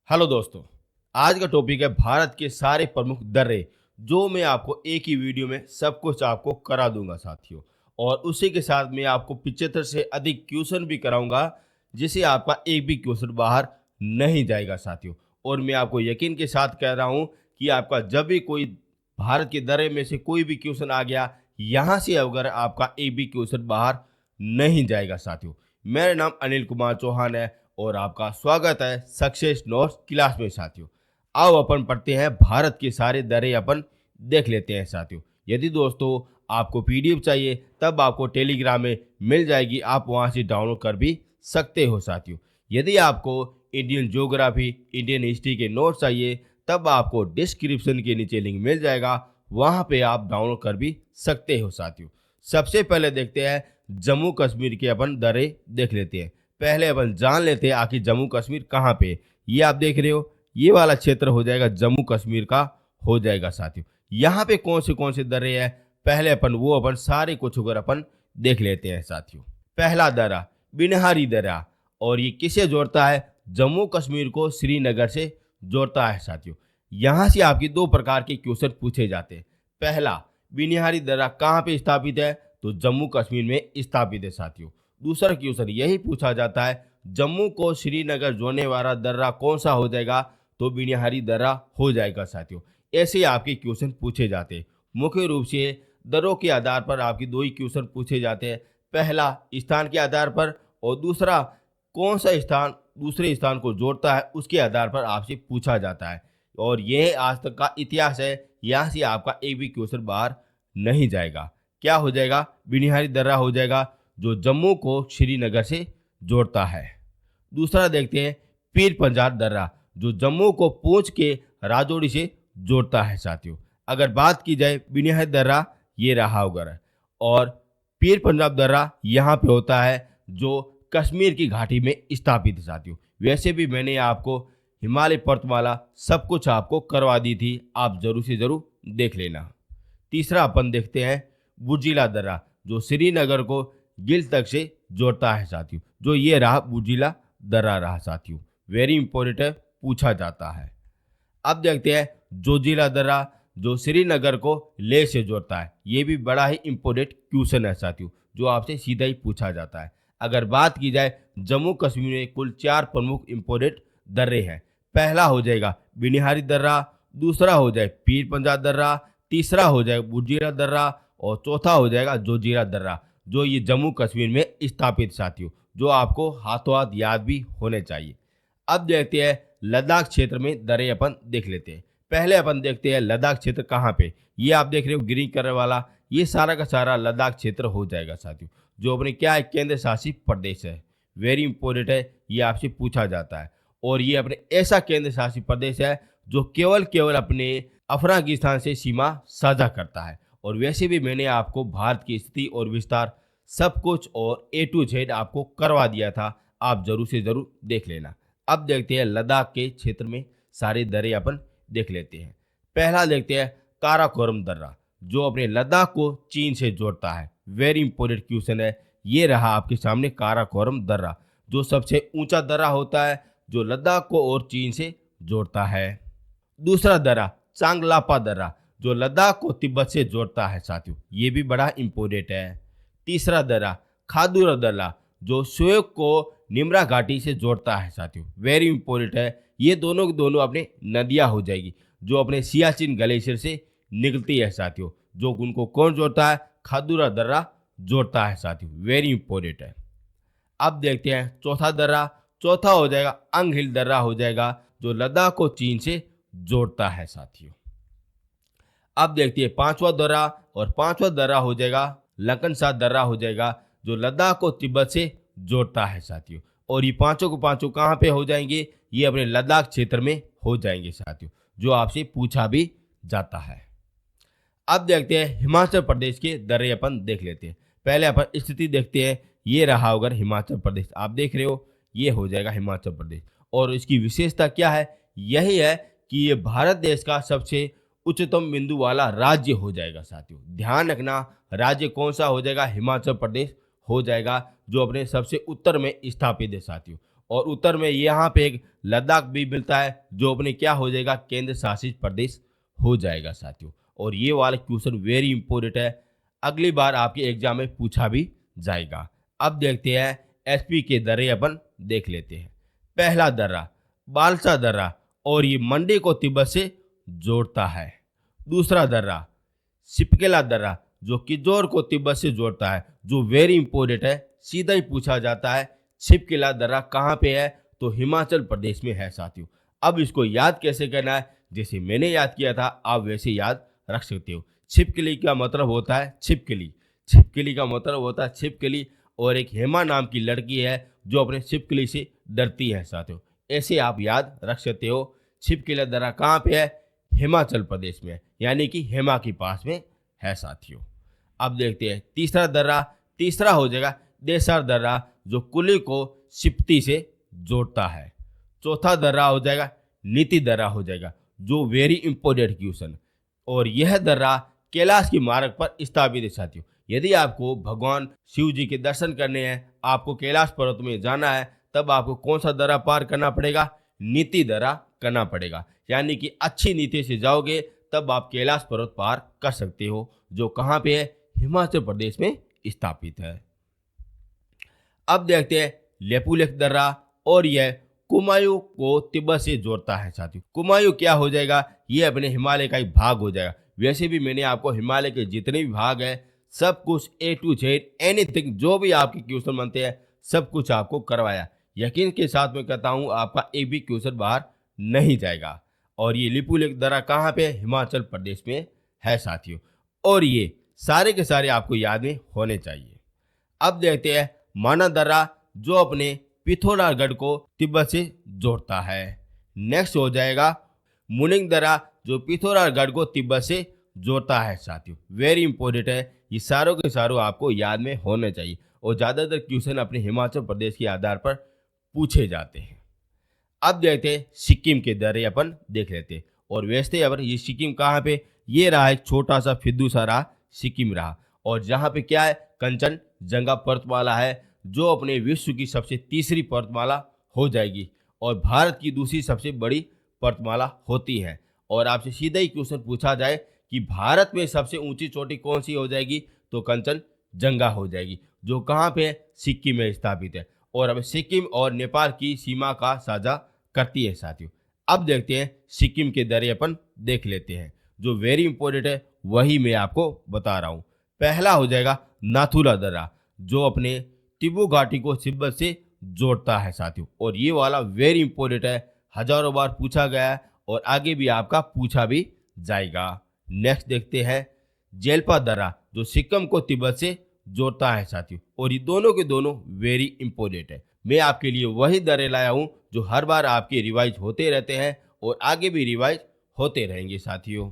Hello दोस्तों, आज का टॉपिक है भारत के सारे प्रमुख दर्रे, जो मैं आपको एक ही वीडियो में सब कुछ आपको करा दूंगा साथियों। और उसी के साथ मैं आपको 75 से अधिक क्वेश्चन भी कराऊंगा, जिससे आपका एक भी क्वेश्चन बाहर नहीं जाएगा साथियों। और मैं आपको यकीन के साथ कह रहा हूं कि आपका जब भी कोई भारत के दर्रे में से कोई भी क्वेश्चन आ गया, यहाँ से अगर आपका एक भी क्वेश्चन बाहर नहीं जाएगा साथियों। मेरा नाम अनिल कुमार चौहान है और आपका स्वागत है सक्सेस नोट्स क्लास में साथियों। आओ अपन पढ़ते हैं भारत के सारे दर्रे, अपन देख लेते हैं साथियों। यदि दोस्तों आपको पीडीएफ चाहिए तब आपको टेलीग्राम में मिल जाएगी, आप वहां से डाउनलोड कर भी सकते हो साथियों। यदि आपको इंडियन ज्योग्राफी, इंडियन हिस्ट्री के नोट्स चाहिए तब आपको डिस्क्रिप्शन के नीचे लिंक मिल जाएगा, वहां पे आप डाउनलोड कर भी सकते हो साथियों। सबसे पहले देखते हैं जम्मू कश्मीर के अपन दर्रे देख लेते हैं। पहले अपन जान लेते हैं आखिर जम्मू कश्मीर कहाँ पे। ये आप देख रहे हो, ये वाला क्षेत्र हो जाएगा जम्मू कश्मीर का हो जाएगा साथियों। यहाँ पे कौन से दर्रे हैं, पहले अपन सारे कुछ अगर अपन देख लेते हैं साथियों। पहला दर्रा बिनहारी दर्रा, और ये किसे जोड़ता है, जम्मू कश्मीर को श्रीनगर से जोड़ता है साथियों। यहाँ से आपकी दो प्रकार के क्वेश्चन पूछे जाते हैं। पहला, बिनहारी दर्रा कहाँ पे स्थापित है, तो जम्मू कश्मीर में स्थापित है साथियों। दूसरा क्वेश्चन यही पूछा जाता है, जम्मू को श्रीनगर जोड़ने वाला दर्रा कौन सा हो जाएगा, तो बिनहारी दर्रा हो जाएगा साथियों। ऐसे आपके क्वेश्चन पूछे जाते हैं। मुख्य रूप से दर्रों के आधार पर आपकी दो ही क्वेश्चन पूछे जाते हैं। पहला स्थान के आधार पर, और दूसरा कौन सा स्थान दूसरे स्थान को जोड़ता है, उसके आधार पर आपसे पूछा जाता है। और यह आज तक का इतिहास है, यहाँ से आपका एक भी क्वेश्चन बाहर नहीं जाएगा। क्या हो जाएगा, बिनहारी दर्रा हो जाएगा, जो जम्मू को श्रीनगर से जोड़ता है। दूसरा देखते हैं पीर पंजाल दर्रा, जो जम्मू को पूंछ के राजौरी से जोड़ता है साथियों। अगर बात की जाए बिनहारी दर्रा, ये रहा वगैरह, और पीर पंजाल दर्रा यहाँ पे होता है जो कश्मीर की घाटी में स्थापित है साथियों। वैसे भी मैंने आपको हिमालय पर्वतमाला सब कुछ आपको करवा दी थी, आप जरूर से जरूर देख लेना। तीसरा अपन देखते हैं बुर्जिला दर्रा, जो श्रीनगर को गिल तक से जोड़ता है साथियों। जो ये रहा बुर्जिला दर्रा रहा साथियों, वेरी इंपॉर्टेंट है, पूछा जाता है। अब देखते हैं जोजिला दर्रा, जो श्रीनगर को लेह से जोड़ता है। ये भी बड़ा ही इंपॉर्टेंट क्वेश्चन है साथियों, जो आपसे सीधा ही पूछा जाता है। अगर बात की जाए जम्मू कश्मीर में कुल 4 प्रमुख इंपॉर्टेंट दर्रे हैं। पहला हो जाएगा बिनहारी दर्रा, दूसरा हो जाए पीर पंजाल दर्रा, तीसरा हो जाएगा बुर्जिला दर्रा, और चौथा हो जाएगा जोजिला दर्रा, जो ये जम्मू कश्मीर में स्थापित साथियों, जो आपको हाथों हाथ याद भी होने चाहिए। अब देखते हैं लद्दाख क्षेत्र में दर्रे, अपन देख लेते हैं। पहले अपन देखते हैं लद्दाख क्षेत्र कहाँ पे, ये आप देख रहे हो ग्रीन कलर वाला, ये सारा का सारा लद्दाख क्षेत्र हो जाएगा साथियों, जो अपने क्या है, केंद्र शासित प्रदेश है। वेरी इंपॉर्टेंट है, ये आपसे पूछा जाता है। और ये अपने ऐसा केंद्र शासित प्रदेश है जो केवल अपने अफगानिस्तान से सीमा साझा करता है। और वैसे भी मैंने आपको भारत की स्थिति और विस्तार सब कुछ और A to Z आपको करवा दिया था, आप जरूर से जरूर देख लेना। अब देखते हैं लद्दाख के क्षेत्र में सारे दर्रे अपन देख लेते हैं। पहला देखते हैं काराकोरम दर्रा, जो अपने लद्दाख को चीन से जोड़ता है। वेरी इंपॉर्टेंट क्वेश्चन है, ये रहा आपके सामने काराकोरम दर्रा, जो सबसे ऊंचा दर्रा होता है, जो लद्दाख को और चीन से जोड़ता है। दूसरा दर्रा चांगलापा दर्रा, जो लद्दाख को तिब्बत से जोड़ता है साथियों, ये भी बड़ा इंपॉर्टेंट है। तीसरा दर्रा खादुरा दर्रा, जो शोक को निम्रा घाटी से जोड़ता है साथियों, वेरी इंपॉर्टेंट है। ये दोनों की दोनों अपने नदियां हो जाएगी, जो अपने सियाचिन ग्लेशियर से निकलती है साथियों, जो उनको कौन जोड़ता है, खादुरा दर्रा जोड़ता है साथियों, वेरी इंपॉर्टेंट है। अब देखते हैं चौथा दर्रा, चौथा हो जाएगा अंग हिल दर्रा हो जाएगा, जो लद्दाख को चीन से जोड़ता है साथियों। अब देखते हैं पांचवा दर्रा, और पांचवा दर्रा हो जाएगा लखनसार दर्रा हो जाएगा, जो लद्दाख को तिब्बत से जोड़ता है साथियों। और ये पांचों को पांचों कहाँ पे हो जाएंगे, ये अपने लद्दाख क्षेत्र में हो जाएंगे साथियों, जो आपसे पूछा भी जाता है। अब देखते हैं हिमाचल प्रदेश के दर्रे, अपन देख लेते हैं। पहले अपन स्थिति देखते हैं। ये रहा होगा हिमाचल प्रदेश, आप देख रहे हो, ये हो जाएगा हिमाचल प्रदेश। और इसकी विशेषता क्या है, यही है कि ये भारत देश का सबसे उच्चतम बिंदु वाला राज्य हो जाएगा साथियों। ध्यान रखना, राज्य कौन सा हो जाएगा, हिमाचल प्रदेश हो जाएगा, जो अपने सबसे उत्तर में स्থাपित है साथियों। और उत्तर में यहाँ पे एक लद्दाख भी मिलता है, जो अपने क्या हो जाएगा, केंद्र शासित प्रदेश हो जाएगा साथियों। और ये वाला क्वेश्चन वेरी इंपॉर्टेंट है, अगली बार आपके एग्जाम में पूछा भी जाएगा। अब देखते हैं एसपी के दर्रे, अपन देख लेते हैं। पहला दर्रा बालसा दर्रा, और ये मंडी को तिब्बत से जोड़ता है। दूसरा दर्रा सिपकेला दर्रा, जो किजोर को तिब्बत से जोड़ता है, जो वेरी इंपॉर्टेंट है, सीधा ही पूछा जाता है। सिपकेला दर्रा कहाँ पे है, तो हिमाचल प्रदेश में है साथियों। अब इसको याद कैसे करना है, जैसे मैंने याद किया था आप वैसे याद रख सकते हो। छिपकली का मतलब होता है छिपकली, छिपकली का मतलब होता है छिपकली। और एक हेमा नाम की लड़की है जो अपने छिपकली से डरती है साथियों, ऐसे आप याद रख सकते हो। छिपकली दर्रा कहाँ पे है, हिमाचल प्रदेश में, यानी कि हेमा के पास में है साथियों। अब देखते हैं तीसरा दर्रा, तीसरा हो जाएगा देसार दर्रा, जो कुली को सिप्ती से जोड़ता है। चौथा दर्रा हो जाएगा नीति दर्रा हो जाएगा, जो वेरी इंपॉर्टेंट क्वेश्चन। और यह दर्रा कैलाश के मार्ग पर स्थापित है साथियों। यदि आपको भगवान शिव जी के दर्शन करने हैं, आपको कैलाश पर्वत में जाना है, तब आपको कौन सा दर्रा पार करना पड़ेगा, नीति दर्रा करना पड़ेगा। यानी कि अच्छी नीति से जाओगे तब आप कैलाश पर्वत पार कर सकते हो, जो कहाँ पे है, हिमाचल प्रदेश में स्थापित है। अब देखते हैं लेपुलेख दर्रा, और यह कुमायूं को तिब्बत से जोड़ता है साथियों। कुमायूं क्या हो जाएगा, ये अपने हिमालय का एक भाग हो जाएगा। वैसे भी मैंने आपको हिमालय के जितने भी भाग है सब कुछ A to Z एनीथिंग, जो भी आपके क्वेश्चन बनते हैं सब कुछ आपको करवाया। यकीन के साथ मैं कहता हूँ आपका एक भी क्वेश्चन बाहर नहीं जाएगा। और ये लिपुलेख दर्रा कहाँ पे, हिमाचल प्रदेश में है साथियों। और ये सारे के सारे आपको याद में होने चाहिए। अब देखते हैं माना दर्रा, जो अपने पिथौरागढ़ को तिब्बत से जोड़ता है। नेक्स्ट हो जाएगा मुनिंग दर्रा, जो पिथौरागढ़ को तिब्बत से जोड़ता है साथियों। वेरी इंपॉर्टेंट है, ये सारों के सारों आपको याद में होने चाहिए। और ज़्यादातर क्वेश्चन अपने हिमाचल प्रदेश के आधार पर पूछे जाते हैं। अब देखते हैं सिक्किम के दर्रे, अपन देख लेते हैं। और वैसे अगर ये सिक्किम कहाँ पे, ये रहा एक छोटा सा फिद्दू सा रहा सिक्किम रहा, और जहाँ पे क्या है, कंचनजंगा पर्वतमाला है, जो अपने विश्व की सबसे तीसरी पर्वतमाला हो जाएगी और भारत की दूसरी सबसे बड़ी पर्वतमाला होती है। और आपसे सीधा ही क्वेश्चन पूछा जाए कि भारत में सबसे ऊंची चोटी कौन सी हो जाएगी, तो कंचनजंगा हो जाएगी, जो कहाँ पे है, सिक्किम में स्थापित है। और अब सिक्किम और नेपाल की सीमा का साझा करती है साथियों। अब देखते हैं सिक्किम के दर्रे, अपन देख लेते हैं, जो वेरी इंपॉर्टेंट है, वही मैं आपको बता रहा हूँ। पहला हो जाएगा नाथुला दर्रा, जो अपने तिब्बत घाटी को तिब्बत से जोड़ता है साथियों। और ये वाला वेरी इंपॉर्टेंट है, हजारों बार पूछा गया है और आगे भी आपका पूछा भी जाएगा। नेक्स्ट देखते हैं जेल्पा दर्रा, जो सिक्किम को तिब्बत से जोड़ता है साथियों। और ये दोनों के दोनों वेरी इंपॉर्टेंट है। मैं आपके लिए वही दर्रे लाया हूँ जो हर बार आपके रिवाइज होते रहते हैं और आगे भी रिवाइज होते रहेंगे साथियों।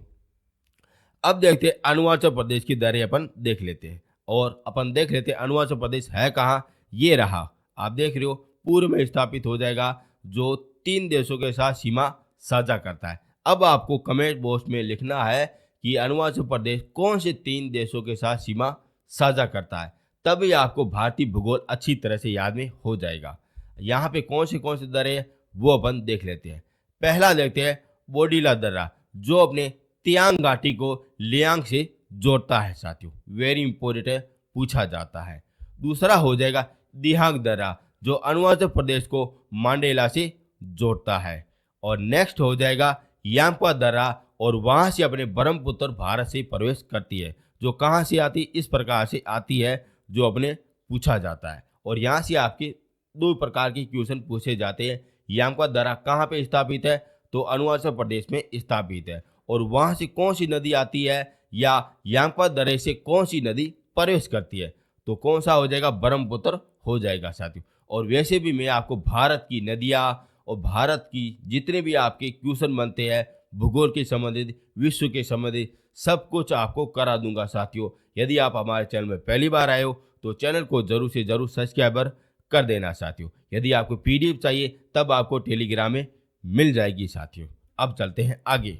अब देखते हैं अरुणाचल प्रदेश की दर्रे, अपन देख लेते हैं। और अपन देख लेते हैं अरुणाचल प्रदेश है कहाँ, ये रहा, आप देख रहे हो, पूर्व में स्थापित हो जाएगा, जो 3 देशों के साथ सीमा साझा करता है। अब आपको कमेंट बॉक्स में लिखना है कि अरुणाचल प्रदेश कौन से 3 देशों के साथ सीमा साझा करता है, तभी आपको भारतीय भूगोल अच्छी तरह से याद में हो जाएगा। यहाँ पे कौन से दर्रे हैं वो अपन देख लेते हैं। पहला देखते हैं बोडीला दर्रा, जो अपने तियांग घाटी को लियांग से जोड़ता है साथियों। वेरी इंपॉर्टेंट है, पूछा जाता है। दूसरा हो जाएगा दिहांग दर्रा, जो अरुणाचल प्रदेश को मांडेला से जोड़ता है। और नेक्स्ट हो जाएगा यांगपा दर्रा, और वहाँ से अपने ब्रह्मपुत्र भारत से प्रवेश करती है, जो कहाँ से आती, इस प्रकार से आती है, जो अपने पूछा जाता है। और यहाँ से आपके 2 प्रकार के क्वेश्चन पूछे जाते हैं। यांगपा दर्रा कहाँ पे स्थापित है, तो अरुणाचल प्रदेश में स्थापित है। और वहाँ से कौन सी नदी आती है, या यांगपा दर्रे से कौन सी नदी प्रवेश करती है, तो कौन सा हो जाएगा, ब्रह्मपुत्र हो जाएगा साथियों। और वैसे भी मैं आपको भारत की नदियाँ और भारत की जितने भी आपके क्वेश्चन बनते हैं भूगोल के संबंधित, विश्व के संबंधित, सब कुछ आपको करा दूंगा साथियों। यदि आप हमारे चैनल में पहली बार आए हो तो चैनल को जरूर से जरूर सब्सक्राइबर कर देना साथियों। यदि आपको पीडीएफ चाहिए तब आपको टेलीग्राम में मिल जाएगी साथियों। अब चलते हैं आगे।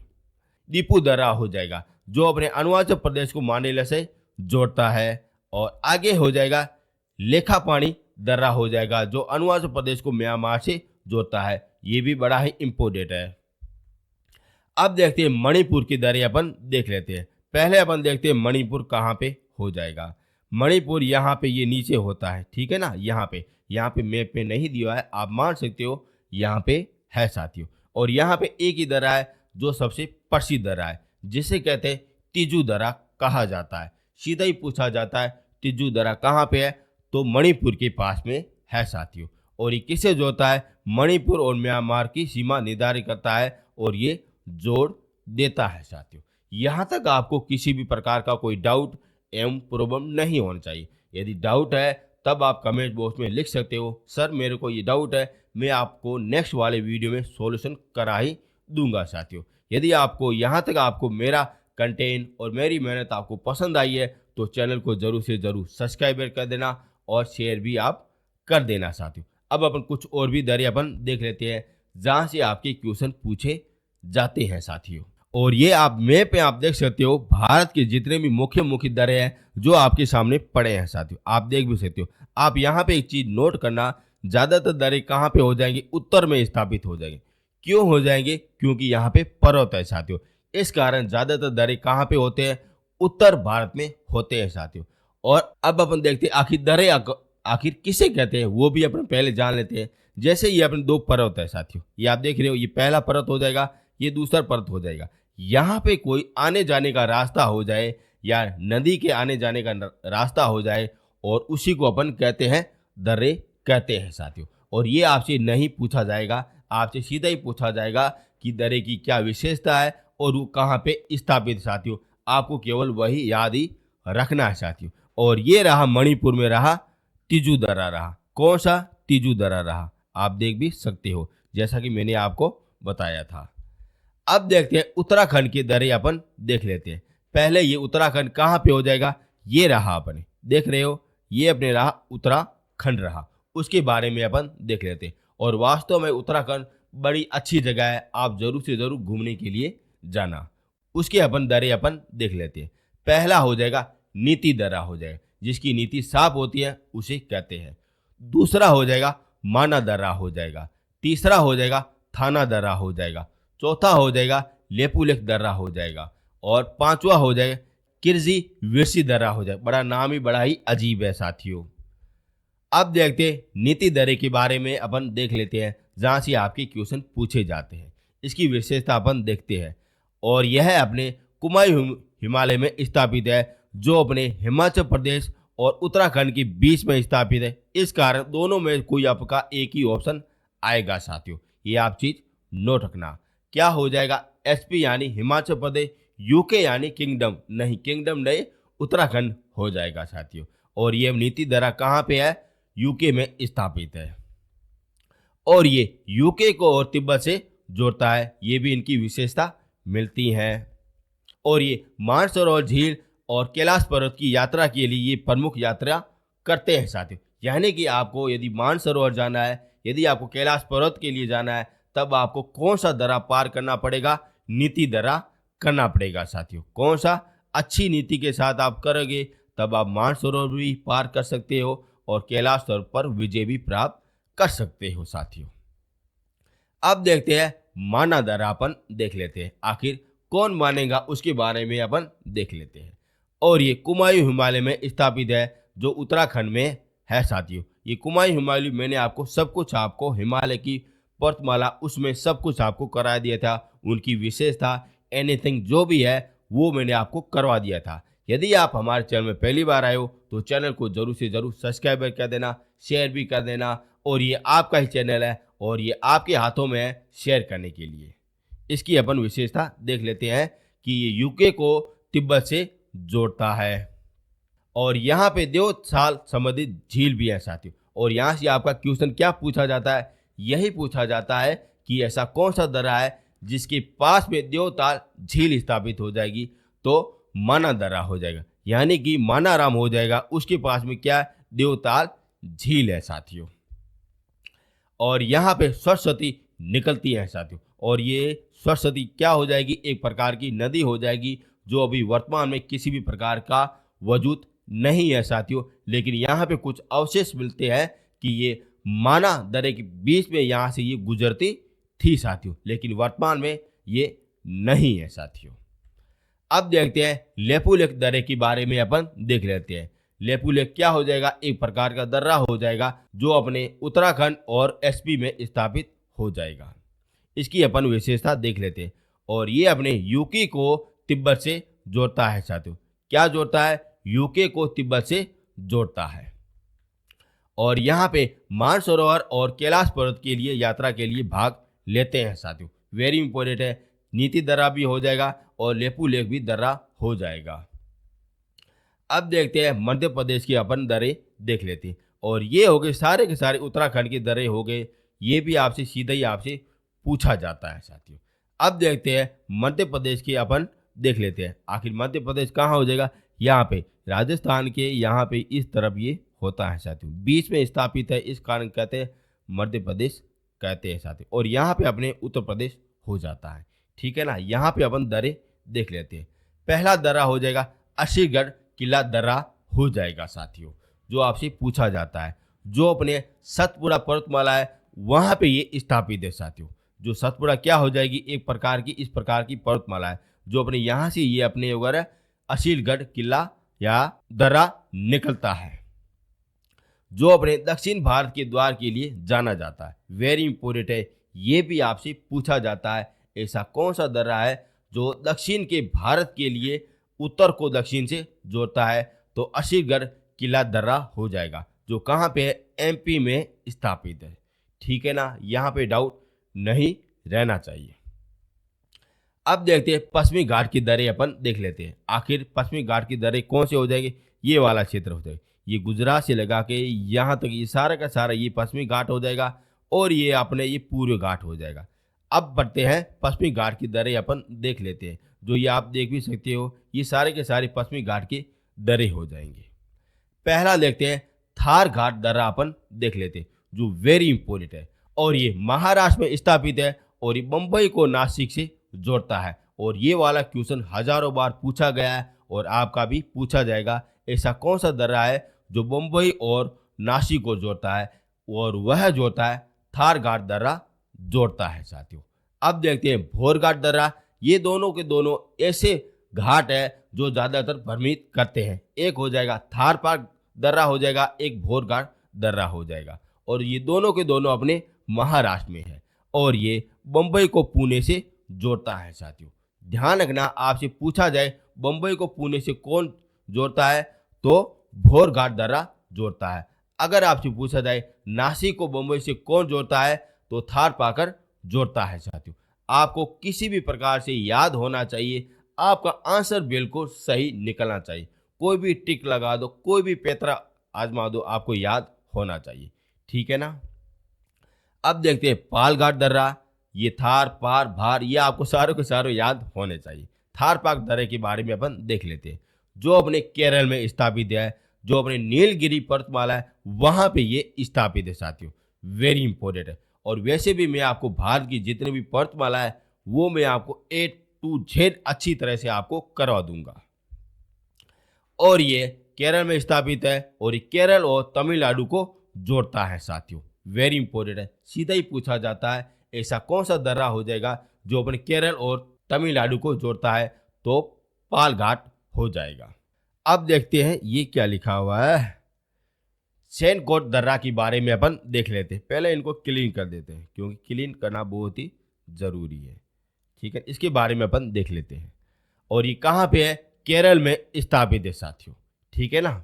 दीपू दर्रा हो जाएगा जो अपने अरुणाचल प्रदेश को मानेला से जोड़ता है। और आगे हो जाएगा लेखापाणी दर्रा हो जाएगा जो अरुणाचल प्रदेश को म्यांमार से जोड़ता है। ये भी बड़ा ही इंपॉर्टेंट है। अब देखते हैं मणिपुर की दर्रे अपन देख लेते हैं। पहले अपन देखते हैं मणिपुर कहाँ पे हो जाएगा। मणिपुर यहाँ पे ये नीचे होता है, ठीक है ना। यहाँ पे मैप पे नहीं दिया है, आप मान सकते हो यहाँ पे है साथियों। और यहाँ पे एक ही दर्रा है जो सबसे प्रसिद्ध दर्रा है, जिसे कहते हैं तिजू दर्रा कहा जाता है। सीधा ही पूछा जाता है तिजू दर्रा कहाँ पे है, तो मणिपुर के पास में है साथियों। और ये किसे जोड़ता है, मणिपुर और म्यांमार की सीमा निर्धारित करता है और ये जोड़ देता है साथियों। यहाँ तक आपको किसी भी प्रकार का कोई डाउट एवं प्रॉब्लम नहीं होना चाहिए। यदि डाउट है तब आप कमेंट बॉक्स में लिख सकते हो, सर मेरे को ये डाउट है, मैं आपको नेक्स्ट वाले वीडियो में सॉल्यूशन करा ही दूंगा साथियों। यदि आपको यहाँ तक आपको मेरा कंटेंट और मेरी मेहनत आपको पसंद आई है तो चैनल को जरूर से जरूर सब्सक्राइब कर देना और शेयर भी आप कर देना साथियों। अब अपन कुछ और भी दर्रे अपन देख लेते हैं जहाँ से आपके क्वेश्चन पूछे जाते हैं साथियों। और ये आप मैप पे आप देख सकते हो भारत के जितने भी मुख्य दर्रे हैं जो आपके सामने पड़े हैं साथियों, आप देख भी सकते हो। आप यहाँ पे एक चीज नोट करना, ज्यादातर दर्रे कहाँ पे हो जाएंगे, उत्तर में स्थापित हो जाएंगे। क्यों हो जाएंगे, क्योंकि यहाँ पे पर्वत है साथियों। इस कारण ज्यादातर दर्रे कहाँ पे होते हैं, उत्तर भारत में होते हैं साथियों। और अब अपन देखते हैं आखिर दर्रे आखिर किसे कहते हैं, वो भी अपन पहले जान लेते हैं। जैसे ये अपने दो पर्वत है साथियों, ये आप देख रहे हो, ये पहला पर्वत हो जाएगा, ये दूसरा पर्वत हो जाएगा। यहाँ पे कोई आने जाने का रास्ता हो जाए या नदी के आने जाने का रास्ता हो जाए और उसी को अपन कहते हैं दर्रे कहते हैं साथियों। और ये आपसे नहीं पूछा जाएगा, आपसे सीधा ही पूछा जाएगा कि दर्रे की क्या विशेषता है और वो कहाँ पे स्थापित साथियों। आपको केवल वही याद ही रखना है साथियों। और ये रहा मणिपुर में रहा तिजू दर्रा रहा। कौन सा, तिजू दर्रा रहा, आप देख भी सकते हो जैसा कि मैंने आपको बताया था। अब देखते हैं उत्तराखंड के दर्रे अपन देख लेते हैं। पहले ये उत्तराखंड कहाँ पे हो जाएगा, ये रहा अपने देख रहे हो, ये अपने रहा उत्तराखंड रहा। उसके बारे में अपन देख लेते हैं। और वास्तव में उत्तराखंड बड़ी अच्छी जगह है, आप जरूर से जरूर घूमने के लिए जाना। उसके अपन दर्रे अपन देख लेते हैं। पहला हो जाएगा नीति दर्रा हो जाएगा, जिसकी नीति साफ होती है उसे कहते हैं। दूसरा हो जाएगा माना दर्रा हो जाएगा। तीसरा हो जाएगा थाना दर्रा हो जाएगा। चौथा हो जाएगा लेपुलेख दर्रा हो जाएगा। और पांचवा हो जाएगा किरजी विरसी दर्रा हो जाएगा। बड़ा नाम ही बड़ा ही अजीब है साथियों। अब देखते हैं नीति दर्रे के बारे में अपन देख लेते हैं, जहां से आपके क्वेश्चन पूछे जाते हैं। इसकी विशेषता अपन देखते हैं। और यह अपने कुमायूं हिमालय में स्थापित है, जो अपने हिमाचल प्रदेश और उत्तराखंड के बीच में स्थापित है। इस कारण दोनों में कोई आपका एक ही ऑप्शन आएगा साथियों, ये आप चीज नोट रखना। क्या हो जाएगा, एसपी यानी हिमाचल प्रदेश, यूके यानी किंगडम नहीं, उत्तराखंड हो जाएगा साथियों। और ये नीति दर्रा कहाँ पे है, यूके में स्थापित है। और ये यूके को और तिब्बत से जोड़ता है, ये भी इनकी विशेषता मिलती है। और ये मानसरोवर झील और कैलाश पर्वत की यात्रा के लिए ये प्रमुख यात्रा करते हैं साथियों। यानी कि आपको यदि मानसरोवर जाना है, यदि आपको कैलाश पर्वत के लिए जाना है, तब आपको कौन सा दर्रा पार करना पड़ेगा, नीति दर्रा करना पड़ेगा साथियों। कौन सा, अच्छी नीति के साथ आप करोगे तब आप मानसरोवर भी पार कर सकते हो और कैलाश पर्वत पर विजय भी प्राप्त कर सकते हो साथियों। अब देखते हैं माना दर्रा अपन देख लेते हैं, आखिर कौन मानेगा उसके बारे में अपन देख लेते हैं। और ये कुमायूं हिमालय में स्थापित है, जो उत्तराखंड में है साथियों। ये कुमायूं हिमालय मैंने आपको सब कुछ, आपको हिमालय की पर्वतमाला उसमें सब कुछ आपको करा दिया था। उनकी विशेषता एनीथिंग जो भी है वो मैंने आपको करवा दिया था। यदि आप हमारे चैनल में पहली बार आए हो तो चैनल को जरूर से जरूर सब्सक्राइब कर देना, शेयर भी कर देना। और ये आपका ही चैनल है और ये आपके हाथों में है शेयर करने के लिए। इसकी अपन विशेषता देख लेते हैं कि ये यूके को तिब्बत से जोड़ता है। और यहाँ पे देवसाल संबंधित झील भी है साथियों। और यहाँ से आपका क्वेश्चन क्या पूछा जाता है, यही पूछा जाता है कि ऐसा कौन सा दर्रा है जिसके पास में देवताल झील स्थापित हो जाएगी, तो माना दर्रा हो जाएगा, यानी कि मानाराम हो जाएगा, उसके पास में क्या देवताल झील है साथियों। और यहाँ पे सरस्वती निकलती है साथियों, और ये सरस्वती क्या हो जाएगी, एक प्रकार की नदी हो जाएगी जो अभी वर्तमान में किसी भी प्रकार का वजूद नहीं है साथियों। लेकिन यहाँ पे कुछ अवशेष मिलते हैं कि ये माना दर्रे के बीच में यहाँ से ये गुजरती थी साथियों, लेकिन वर्तमान में ये नहीं है साथियों। अब देखते हैं लेपुलेख दर्रे के बारे में अपन देख लेते हैं। लेपुलेख क्या हो जाएगा, एक प्रकार का दर्रा हो जाएगा जो अपने उत्तराखंड और एसपी में स्थापित हो जाएगा। इसकी अपन विशेषता देख लेते हैं। और ये अपने यूके को तिब्बत से जोड़ता है साथियों। क्या जोड़ता है, यूके को तिब्बत से जोड़ता है। और यहाँ पे मानसरोवर और कैलाश पर्वत के लिए यात्रा के लिए भाग लेते हैं साथियों। वेरी इंपॉर्टेंट है, नीति दर्रा भी हो जाएगा और लेपुलेख भी दर्रा हो जाएगा। अब देखते हैं मध्य प्रदेश की अपन दर्रे देख लेते हैं। और ये हो गए सारे के सारे उत्तराखंड के दर्रे हो गए, ये भी आपसे सीधा ही आपसे पूछा जाता है साथियों। अब देखते हैं मध्य प्रदेश की अपन देख लेते हैं। आखिर मध्य प्रदेश कहाँ हो जाएगा, यहाँ पे राजस्थान के यहाँ पे इस तरफ ये होता है साथियों, बीच में स्थापित है, इस कारण कहते हैं मध्य प्रदेश कहते हैं साथियों। और यहाँ पे अपने उत्तर प्रदेश हो जाता है, ठीक है ना। यहाँ पे अपन दर्रे देख लेते हैं। पहला दर्रा हो जाएगा असीगढ़ किला दर्रा हो जाएगा साथियों, जो आपसे पूछा जाता है, जो अपने सतपुड़ा पर्वतमाला है वहाँ पे ये स्थापित है साथियों। जो सतपुड़ा क्या हो जाएगी, एक प्रकार की इस प्रकार की पर्वतमाला है जो अपने यहाँ से ये अपने वगैरह असीलगढ़ किला या दर्रा निकलता है, जो अपने दक्षिण भारत के द्वार के लिए जाना जाता है। वेरी इंपॉर्टेंट है, ये भी आपसे पूछा जाता है, ऐसा कौन सा दर्रा है जो दक्षिण के भारत के लिए उत्तर को दक्षिण से जोड़ता है, तो असीगढ़ किला दर्रा हो जाएगा, जो कहाँ पे है, एमपी में स्थापित है, ठीक है ना। यहाँ पे डाउट नहीं रहना चाहिए। अब देखते हैं पश्चिमी घाट की दर्रे अपन देख लेते हैं। आखिर पश्चिमी घाट की दर्रे कौन से हो जाएंगे, ये वाला क्षेत्र हो जाएगा, ये गुजरात से लगा के यहाँ तक ये सारा का सारा ये पश्चिमी घाट हो जाएगा, और ये अपने ये पूर्वी घाट हो जाएगा। अब बढ़ते हैं पश्चिमी घाट की दर्रे अपन देख लेते हैं, जो ये आप देख भी सकते हो, ये सारे के सारे पश्चिमी घाट के दर्रे हो जाएंगे। पहला देखते हैं थार घाट दर्रा अपन देख लेते हैं, जो वेरी इंपॉर्टेंट है, और ये महाराष्ट्र में स्थापित है, और ये मुंबई को नासिक से जोड़ता है। और ये वाला क्वेश्चन हजारों बार पूछा गया है और आपका भी पूछा जाएगा, ऐसा कौन सा दर्रा है जो मुंबई और नासिक को जोड़ता है, और वह जोड़ता है थार घाट दर्रा जोड़ता है साथियों। अब देखते हैं भोर घाट दर्रा। ये दोनों के दोनों ऐसे घाट है जो ज़्यादातर भ्रमित करते हैं। एक हो जाएगा थार पार दर्रा हो जाएगा, एक भोर घाट दर्रा हो जाएगा, और ये दोनों के दोनों अपने महाराष्ट्र में है, और ये मुंबई को पुणे से जोड़ता है साथियों। ध्यान रखना, आपसे पूछा जाए मुंबई को पुणे से कौन जोड़ता है, तो भोर घाट दर्रा जोड़ता है। अगर आपसे पूछा जाए नासिक को मुंबई से कौन जोड़ता है, तो थार पाकर जोड़ता है साथियों। आपको किसी भी प्रकार से याद होना चाहिए, आपका आंसर बिल्कुल सही निकलना चाहिए। कोई भी टिक लगा दो, कोई भी पैतरा आजमा दो, आपको याद होना चाहिए, ठीक है ना। अब देखते हैं पाल घाट दर्रा। ये थार पार भार ये आपको सारों के सारों याद होने चाहिए। थार पार दर्रे के बारे में अपन देख लेते हैं, जो अपने केरल में स्थापित है, जो अपने नीलगिरी पर्वतमाला है वहाँ पे ये स्थापित है साथियों। वेरी इंपॉर्टेंट है। और वैसे भी मैं आपको भारत की जितने भी पर्वतमाला है वो मैं आपको A to Z अच्छी तरह से आपको करवा दूंगा। और ये केरल में स्थापित है, और ये केरल और तमिलनाडु को जोड़ता है साथियों। वेरी इंपॉर्टेंट है, सीधा ही पूछा जाता है, ऐसा कौन सा दर्रा हो जाएगा जो अपने केरल और तमिलनाडु को जोड़ता है, तो पाल घाट हो जाएगा। अब देखते हैं ये क्या लिखा हुआ है। सेनकोट दर्रा के बारे में अपन देख लेते हैं। पहले इनको क्लीन कर देते हैं, क्योंकि क्लीन करना बहुत ही ज़रूरी है, ठीक है। इसके बारे में अपन देख लेते हैं। और ये कहाँ पे है, केरल में स्थापित है साथियों, ठीक है ना।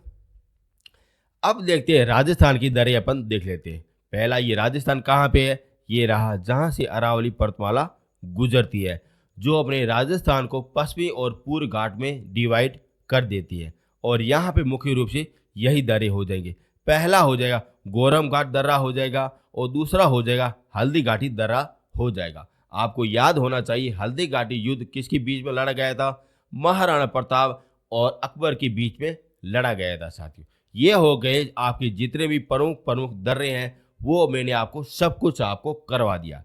अब देखते हैं राजस्थान की दर्रे अपन देख लेते हैं। पहला ये राजस्थान कहाँ पे है, ये रहा जहाँ से अरावली पर्वतमाला गुजरती है, जो अपने राजस्थान को पश्चिमी और पूर्व घाट में डिवाइड कर देती है। और यहाँ पे मुख्य रूप से यही दर्रे हो जाएंगे। पहला हो जाएगा गोरम घाट दर्रा हो जाएगा और दूसरा हो जाएगा हल्दी घाटी दर्रा हो जाएगा। आपको याद होना चाहिए हल्दी घाटी युद्ध किसके बीच में लड़ा गया था? महाराणा प्रताप और अकबर के बीच में लड़ा गया था साथियों। ये हो गए आपके जितने भी प्रमुख प्रमुख दर्रे हैं, वो मैंने आपको सब कुछ आपको करवा दिया।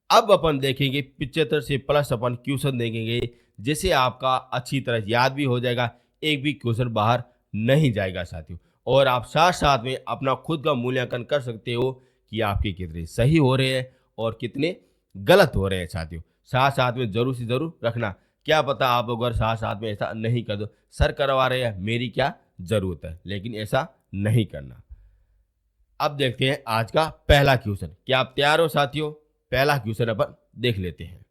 अब अपन देखेंगे 75 से प्लस अपन क्वेश्चन देखेंगे, जिससे आपका अच्छी तरह याद भी हो जाएगा, एक भी क्वेश्चन बाहर नहीं जाएगा साथियों। और आप साथ साथ में अपना खुद का मूल्यांकन कर सकते हो कि आपके कितने सही हो रहे हैं और कितने गलत हो रहे हैं साथियों। साथ साथ में जरूर से जरूर रखना, क्या पता आप अगर साथ साथ में ऐसा नहीं कर दो, सर करवा रहे हैं मेरी क्या जरूरत है, लेकिन ऐसा नहीं करना। अब देखते हैं आज का पहला क्वेश्चन। क्या आप तैयार हो साथियों? पहला क्वेश्चन अपन देख लेते हैं।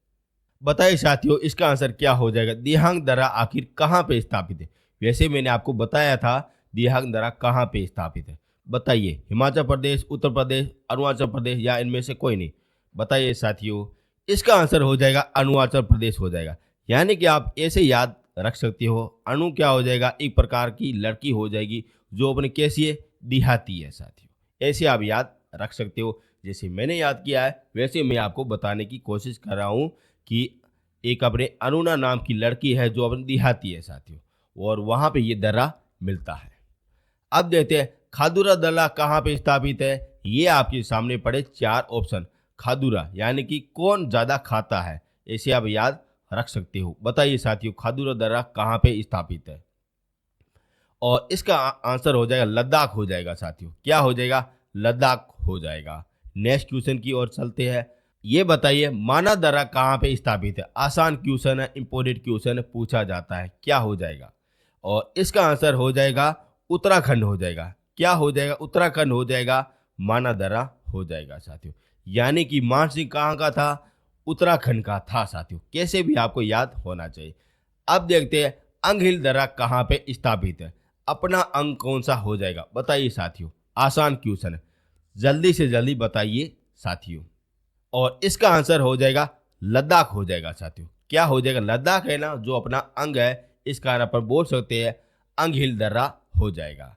बताइए साथियों इसका आंसर क्या हो जाएगा? दिहांग दर्रा आखिर कहाँ पे स्थापित है? वैसे मैंने आपको बताया था दिहांग दर्रा कहाँ पे स्थापित है। बताइए, हिमाचल प्रदेश, उत्तर प्रदेश, अरुणाचल प्रदेश या इनमें से कोई नहीं? बताइए साथियों। इसका आंसर हो जाएगा अरुणाचल प्रदेश हो जाएगा। यानी कि आप ऐसे याद रख सकते हो, अनु क्या हो जाएगा? एक प्रकार की लड़की हो जाएगी जो अपने कैसी है? देहाती है साथियों। ऐसे आप याद रख सकते हो। जैसे मैंने याद किया है वैसे मैं आपको बताने की कोशिश कर रहा हूँ कि एक अपने अनुना नाम की लड़की है जो अपनी देहाती है साथियों, और वहाँ पे ये दर्रा मिलता है। अब देखते हैं खादुरा दर्रा कहाँ पे स्थापित है। ये आपके सामने पड़े 4 ऑप्शन। खादुरा यानी कि कौन ज़्यादा खाता है, ऐसे आप याद रख सकते हो। बताइए साथियों खादुरा दर्रा कहाँ पे स्थापित है? और इसका आंसर हो जाएगा लद्दाख हो जाएगा साथियों। क्या हो जाएगा? लद्दाख हो जाएगा। नेक्स्ट क्वेश्चन की ओर चलते हैं। ये बताइए माना दर्रा कहाँ पे स्थापित है? आसान क्वेश्चन है, इंपोर्टेंट क्वेश्चन है, पूछा जाता है। क्या हो जाएगा? और इसका आंसर हो जाएगा उत्तराखंड हो जाएगा। क्या हो जाएगा? उत्तराखंड हो जाएगा। माना दर्रा हो जाएगा साथियों। यानी कि मान सिंह कहाँ का था? उत्तराखंड का था साथियों। कैसे भी आपको याद होना चाहिए। अब देखते हैं अंग हिल दर्रा कहाँ पे स्थापित है। अपना अंग कौन सा हो जाएगा? बताइए साथियों। आसान क्वेश्चन है, जल्दी से जल्दी बताइए साथियों। और इसका आंसर हो जाएगा लद्दाख हो जाएगा साथियों। क्या हो जाएगा? लद्दाख है ना जो अपना अंग है, इस कारण अपन बोल सकते हैं अंग हिल दर्रा हो जाएगा।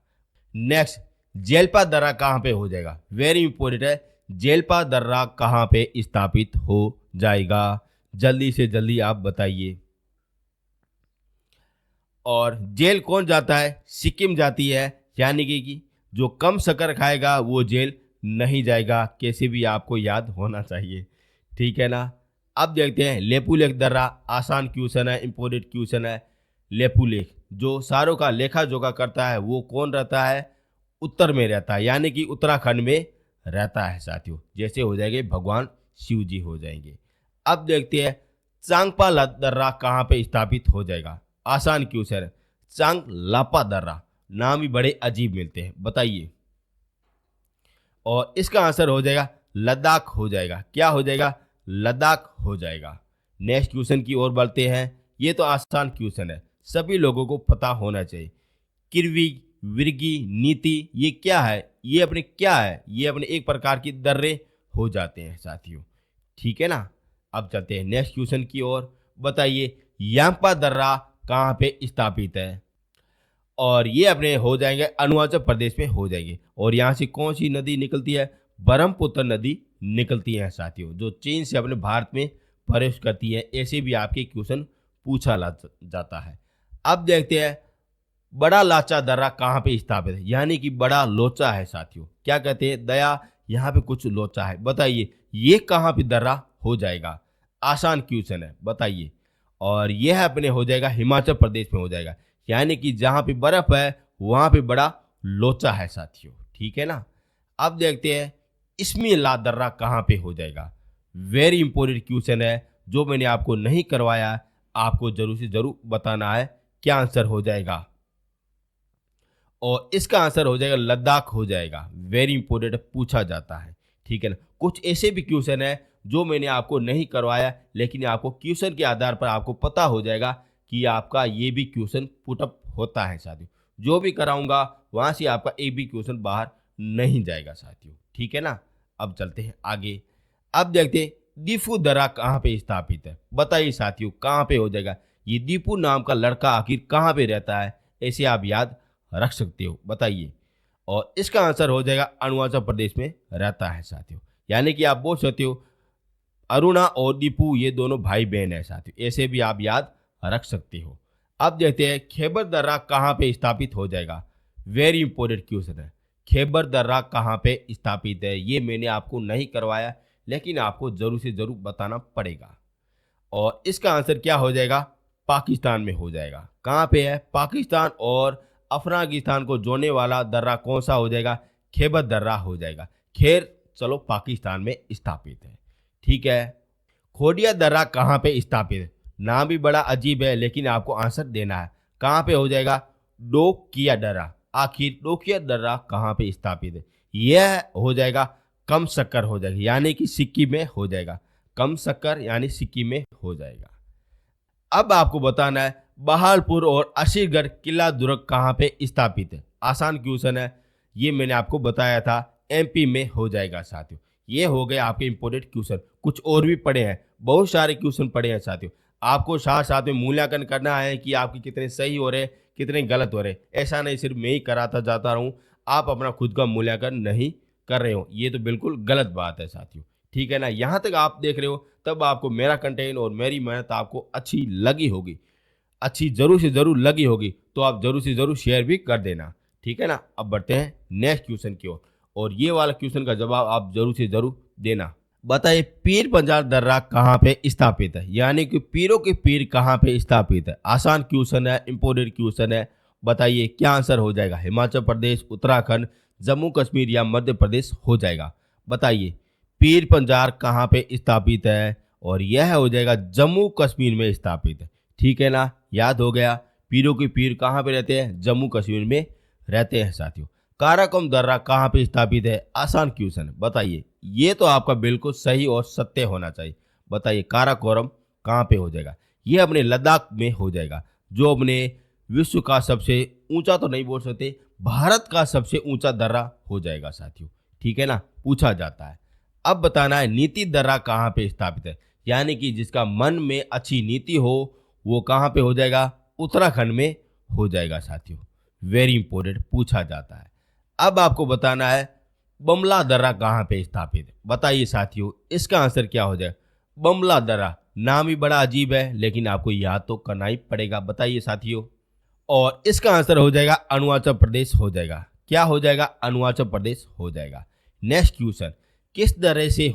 नेक्स्ट जेलपा दर्रा कहाँ पे हो जाएगा? वेरी इंपॉर्टेंट है, जेलपा दर्रा कहाँ पे स्थापित हो जाएगा? जल्दी से जल्दी आप बताइए। और जेल कौन जाता है? सिक्किम जाती है। यानी कि जो कम शक्कर खाएगा वो जेल नहीं जाएगा। कैसे भी आपको याद होना चाहिए, ठीक है ना। अब देखते हैं लेपू लेख दर्रा। आसान क्वेश्चन है, इंपोर्टेंट क्वेश्चन है। लेपू लेख जो सारों का लेखा जोखा करता है वो कौन रहता है? उत्तर में रहता है, यानी कि उत्तराखंड में रहता है साथियों। जैसे हो जाएंगे भगवान शिव जी हो जाएंगे। अब देखते हैं चांगपा दर्रा कहाँ पे स्थापित हो जाएगा। आसान क्वेश्चन है, चांग लापा दर्रा। नाम भी बड़े अजीब मिलते हैं, बताइए। और इसका आंसर हो जाएगा लद्दाख हो जाएगा। क्या हो जाएगा? लद्दाख हो जाएगा। नेक्स्ट क्वेश्चन की ओर बढ़ते हैं। ये तो आसान क्वेश्चन है, सभी लोगों को पता होना चाहिए। किरवी विरगी नीति ये क्या है? ये अपने क्या है? ये अपने एक प्रकार की दर्रे हो जाते हैं साथियों, ठीक है ना। अब चलते हैं नेक्स्ट क्वेश्चन की ओर। बताइए यांपा दर्रा कहाँ पे स्थापित है? और ये अपने हो जाएंगे अरुणाचल प्रदेश में हो जाएंगे। और यहाँ से कौन सी नदी निकलती है? ब्रह्मपुत्र नदी निकलती है साथियों, जो चीन से अपने भारत में प्रवेश करती है। ऐसे भी आपके क्वेश्चन पूछा जाता है। अब देखते हैं बड़ा लाचा दर्रा कहाँ पे स्थापित है। यानी कि बड़ा लोचा है साथियों। क्या कहते हैं? दया यहाँ पे कुछ लोचा है। बताइए ये कहाँ पे दर्रा हो जाएगा? आसान क्वेश्चन है, बताइए। और यह अपने हो जाएगा हिमाचल प्रदेश में हो जाएगा। यानी कि जहाँ पे बर्फ है वहाँ पे बड़ा लोचा है साथियों, ठीक है ना। अब देखते हैं इसमें ला दर्रा कहाँ पे हो जाएगा। वेरी इंपॉर्टेंट क्वेश्चन है जो मैंने आपको नहीं करवाया, आपको जरूर से जरूर बताना है क्या आंसर हो जाएगा। और इसका आंसर हो जाएगा लद्दाख हो जाएगा। वेरी इंपॉर्टेंट पूछा जाता है, ठीक है ना। कुछ ऐसे भी क्वेश्चन है जो मैंने आपको नहीं करवाया, लेकिन आपको क्वेश्चन के आधार पर आपको पता हो जाएगा कि आपका ये भी क्वेश्चन पुटअप होता है साथियों। जो भी कराऊंगा वहां से आपका एक भी क्वेश्चन बाहर नहीं जाएगा साथियों, ठीक है ना। अब चलते हैं आगे। अब देखते हैं दीफू दर्रा कहाँ पे स्थापित है। बताइए साथियों कहाँ पे हो जाएगा। ये दीपू नाम का लड़का आखिर कहाँ पे रहता है? ऐसे आप याद रख सकते हो। बताइए। और इसका आंसर हो जाएगा अरुणाचल प्रदेश में रहता है साथियों। यानी कि आप बोल सकते हो अरुणा और दीपू ये दोनों भाई बहन है साथियों। ऐसे भी आप याद रख सकते हो। अब देखते हैं खैबर दर्रा कहाँ पे स्थापित हो जाएगा। वेरी इंपॉर्टेंट क्वेश्चन है। खैबर दर्रा कहाँ पे स्थापित है, ये मैंने आपको नहीं करवाया, लेकिन आपको जरूर से जरूर बताना पड़ेगा। और इसका आंसर क्या हो जाएगा, पाकिस्तान में हो जाएगा। कहाँ पे है, पाकिस्तान और अफगानिस्तान को जोड़ने वाला दर्रा कौन सा हो जाएगा, खैबर दर्रा हो जाएगा। खैर चलो पाकिस्तान में स्थापित है। ठीक है। खोडिया दर्रा कहाँ पे स्थापित है, नाम भी बड़ा अजीब है लेकिन आपको आंसर देना है। कहाँ पे हो जाएगा, डोकिया दर्रा। आखिर डोकिया दर्रा कहाँ पे स्थापित है, यह हो जाएगा कम शक्कर हो जाएगा, यानी कि सिक्किम में हो जाएगा। कम शक्कर यानी सिक्किम में हो जाएगा। अब आपको बताना है बहालपुर और असीरगढ़ किला दुर्ग कहाँ पे स्थापित है। आसान क्वेश्चन है, ये मैंने आपको बताया था एमपी में हो जाएगा साथियों। ये हो गए आपके इंपोर्टेंट क्वेश्चन। कुछ और भी पड़े हैं, बहुत सारे क्वेश्चन पड़े हैं साथियों। आपको साथ साथ में मूल्यांकन करना है कि आपके कितने सही हो रहे कितने गलत हो रहे। ऐसा नहीं सिर्फ मैं ही कराता जाता रहूं, आप अपना खुद का मूल्यांकन नहीं कर रहे हो, ये तो बिल्कुल गलत बात है साथियों। ठीक है ना। यहाँ तक आप देख रहे हो तब आपको मेरा कंटेंट और मेरी मेहनत आपको अच्छी लगी होगी, अच्छी जरूर से जरूर लगी होगी, तो आप जरूर से जरूर शेयर भी कर देना। ठीक है ना। अब बढ़ते हैं नेक्स्ट क्वेश्चन की ओर, और ये वाला क्वेश्चन का जवाब आप जरूर से जरूर देना। बताइए पीर पंजाल दर्रा कहाँ पे स्थापित है, यानी कि पीरों के पीर कहाँ पे स्थापित है। आसान क्वेश्चन है, इंपोर्टेंट क्वेश्चन है। बताइए क्या आंसर हो जाएगा, हिमाचल प्रदेश, उत्तराखंड, जम्मू कश्मीर या मध्य प्रदेश हो जाएगा। बताइए पीर पंजाल कहाँ पे स्थापित है, और यह हो जाएगा जम्मू कश्मीर में स्थापित है। ठीक है ना, याद हो गया। पीरों के पीर कहाँ पे रहते हैं, जम्मू कश्मीर में रहते हैं साथियों। काराकोरम दर्रा कहाँ पे स्थापित है, आसान क्वेश्चन। बताइए, ये तो आपका बिल्कुल सही और सत्य होना चाहिए। बताइए काराकोरम कहाँ पे हो जाएगा, ये अपने लद्दाख में हो जाएगा, जो अपने विश्व का सबसे ऊंचा तो नहीं बोल सकते, भारत का सबसे ऊंचा दर्रा हो जाएगा साथियों। ठीक है ना, पूछा जाता है। अब बताना है नीति दर्रा कहाँ पे स्थापित है, यानी कि जिसका मन में अच्छी नीति हो वो कहाँ पे हो जाएगा, उत्तराखंड में हो जाएगा साथियों। वेरी इंपॉर्टेंट, पूछा जाता है। अब आपको बताना है बमला दर्रा कहाँ पे स्थापित है। बताइए साथियों इसका आंसर क्या हो जाए। बमला दर्रा नाम ही बड़ा अजीब है लेकिन आपको याद तो करना ही पड़ेगा। बताइए साथियों, और इसका आंसर हो जाएगा अरुणाचल प्रदेश हो जाएगा। क्या हो जाएगा, अरुणाचल प्रदेश हो जाएगा। नेक्स्ट क्वेश्चन, किस दर्रे से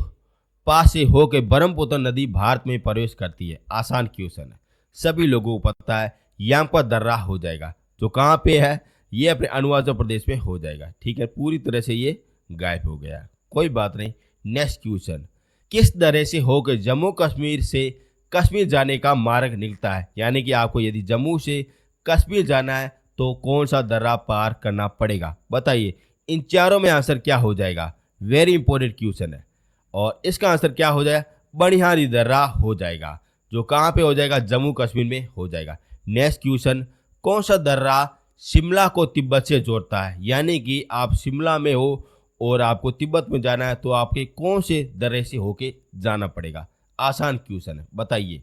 पास से होकर ब्रह्मपुत्र नदी भारत में प्रवेश करती है। आसान क्वेश्चन है, सभी लोगों को पता है, यांपा दर्रा हो जाएगा, जो कहाँ पे है, ये अपने अरुणाचल प्रदेश में हो जाएगा। ठीक है, पूरी तरह से ये गायब हो गया, कोई बात नहीं। नेक्स्ट क्वेश्चन, किस दर्रे से होकर जम्मू कश्मीर से कश्मीर जाने का मार्ग निकलता है, यानी कि आपको यदि जम्मू से कश्मीर जाना है तो कौन सा दर्रा पार करना पड़ेगा। बताइए इन चारों में आंसर क्या हो जाएगा। वेरी इंपॉर्टेंट क्वेश्चन है, और इसका आंसर क्या हो जाएगा, बनिहारी दर्रा हो जाएगा, जो कहाँ पे हो जाएगा, जम्मू कश्मीर में हो जाएगा। नेक्स्ट क्वेश्चन, कौन सा दर्रा शिमला को तिब्बत से जोड़ता है, यानी कि आप शिमला में हो और आपको तिब्बत में जाना है तो आपके कौन से दर्रे से होके जाना पड़ेगा। आसान क्वेश्चन है, बताइए।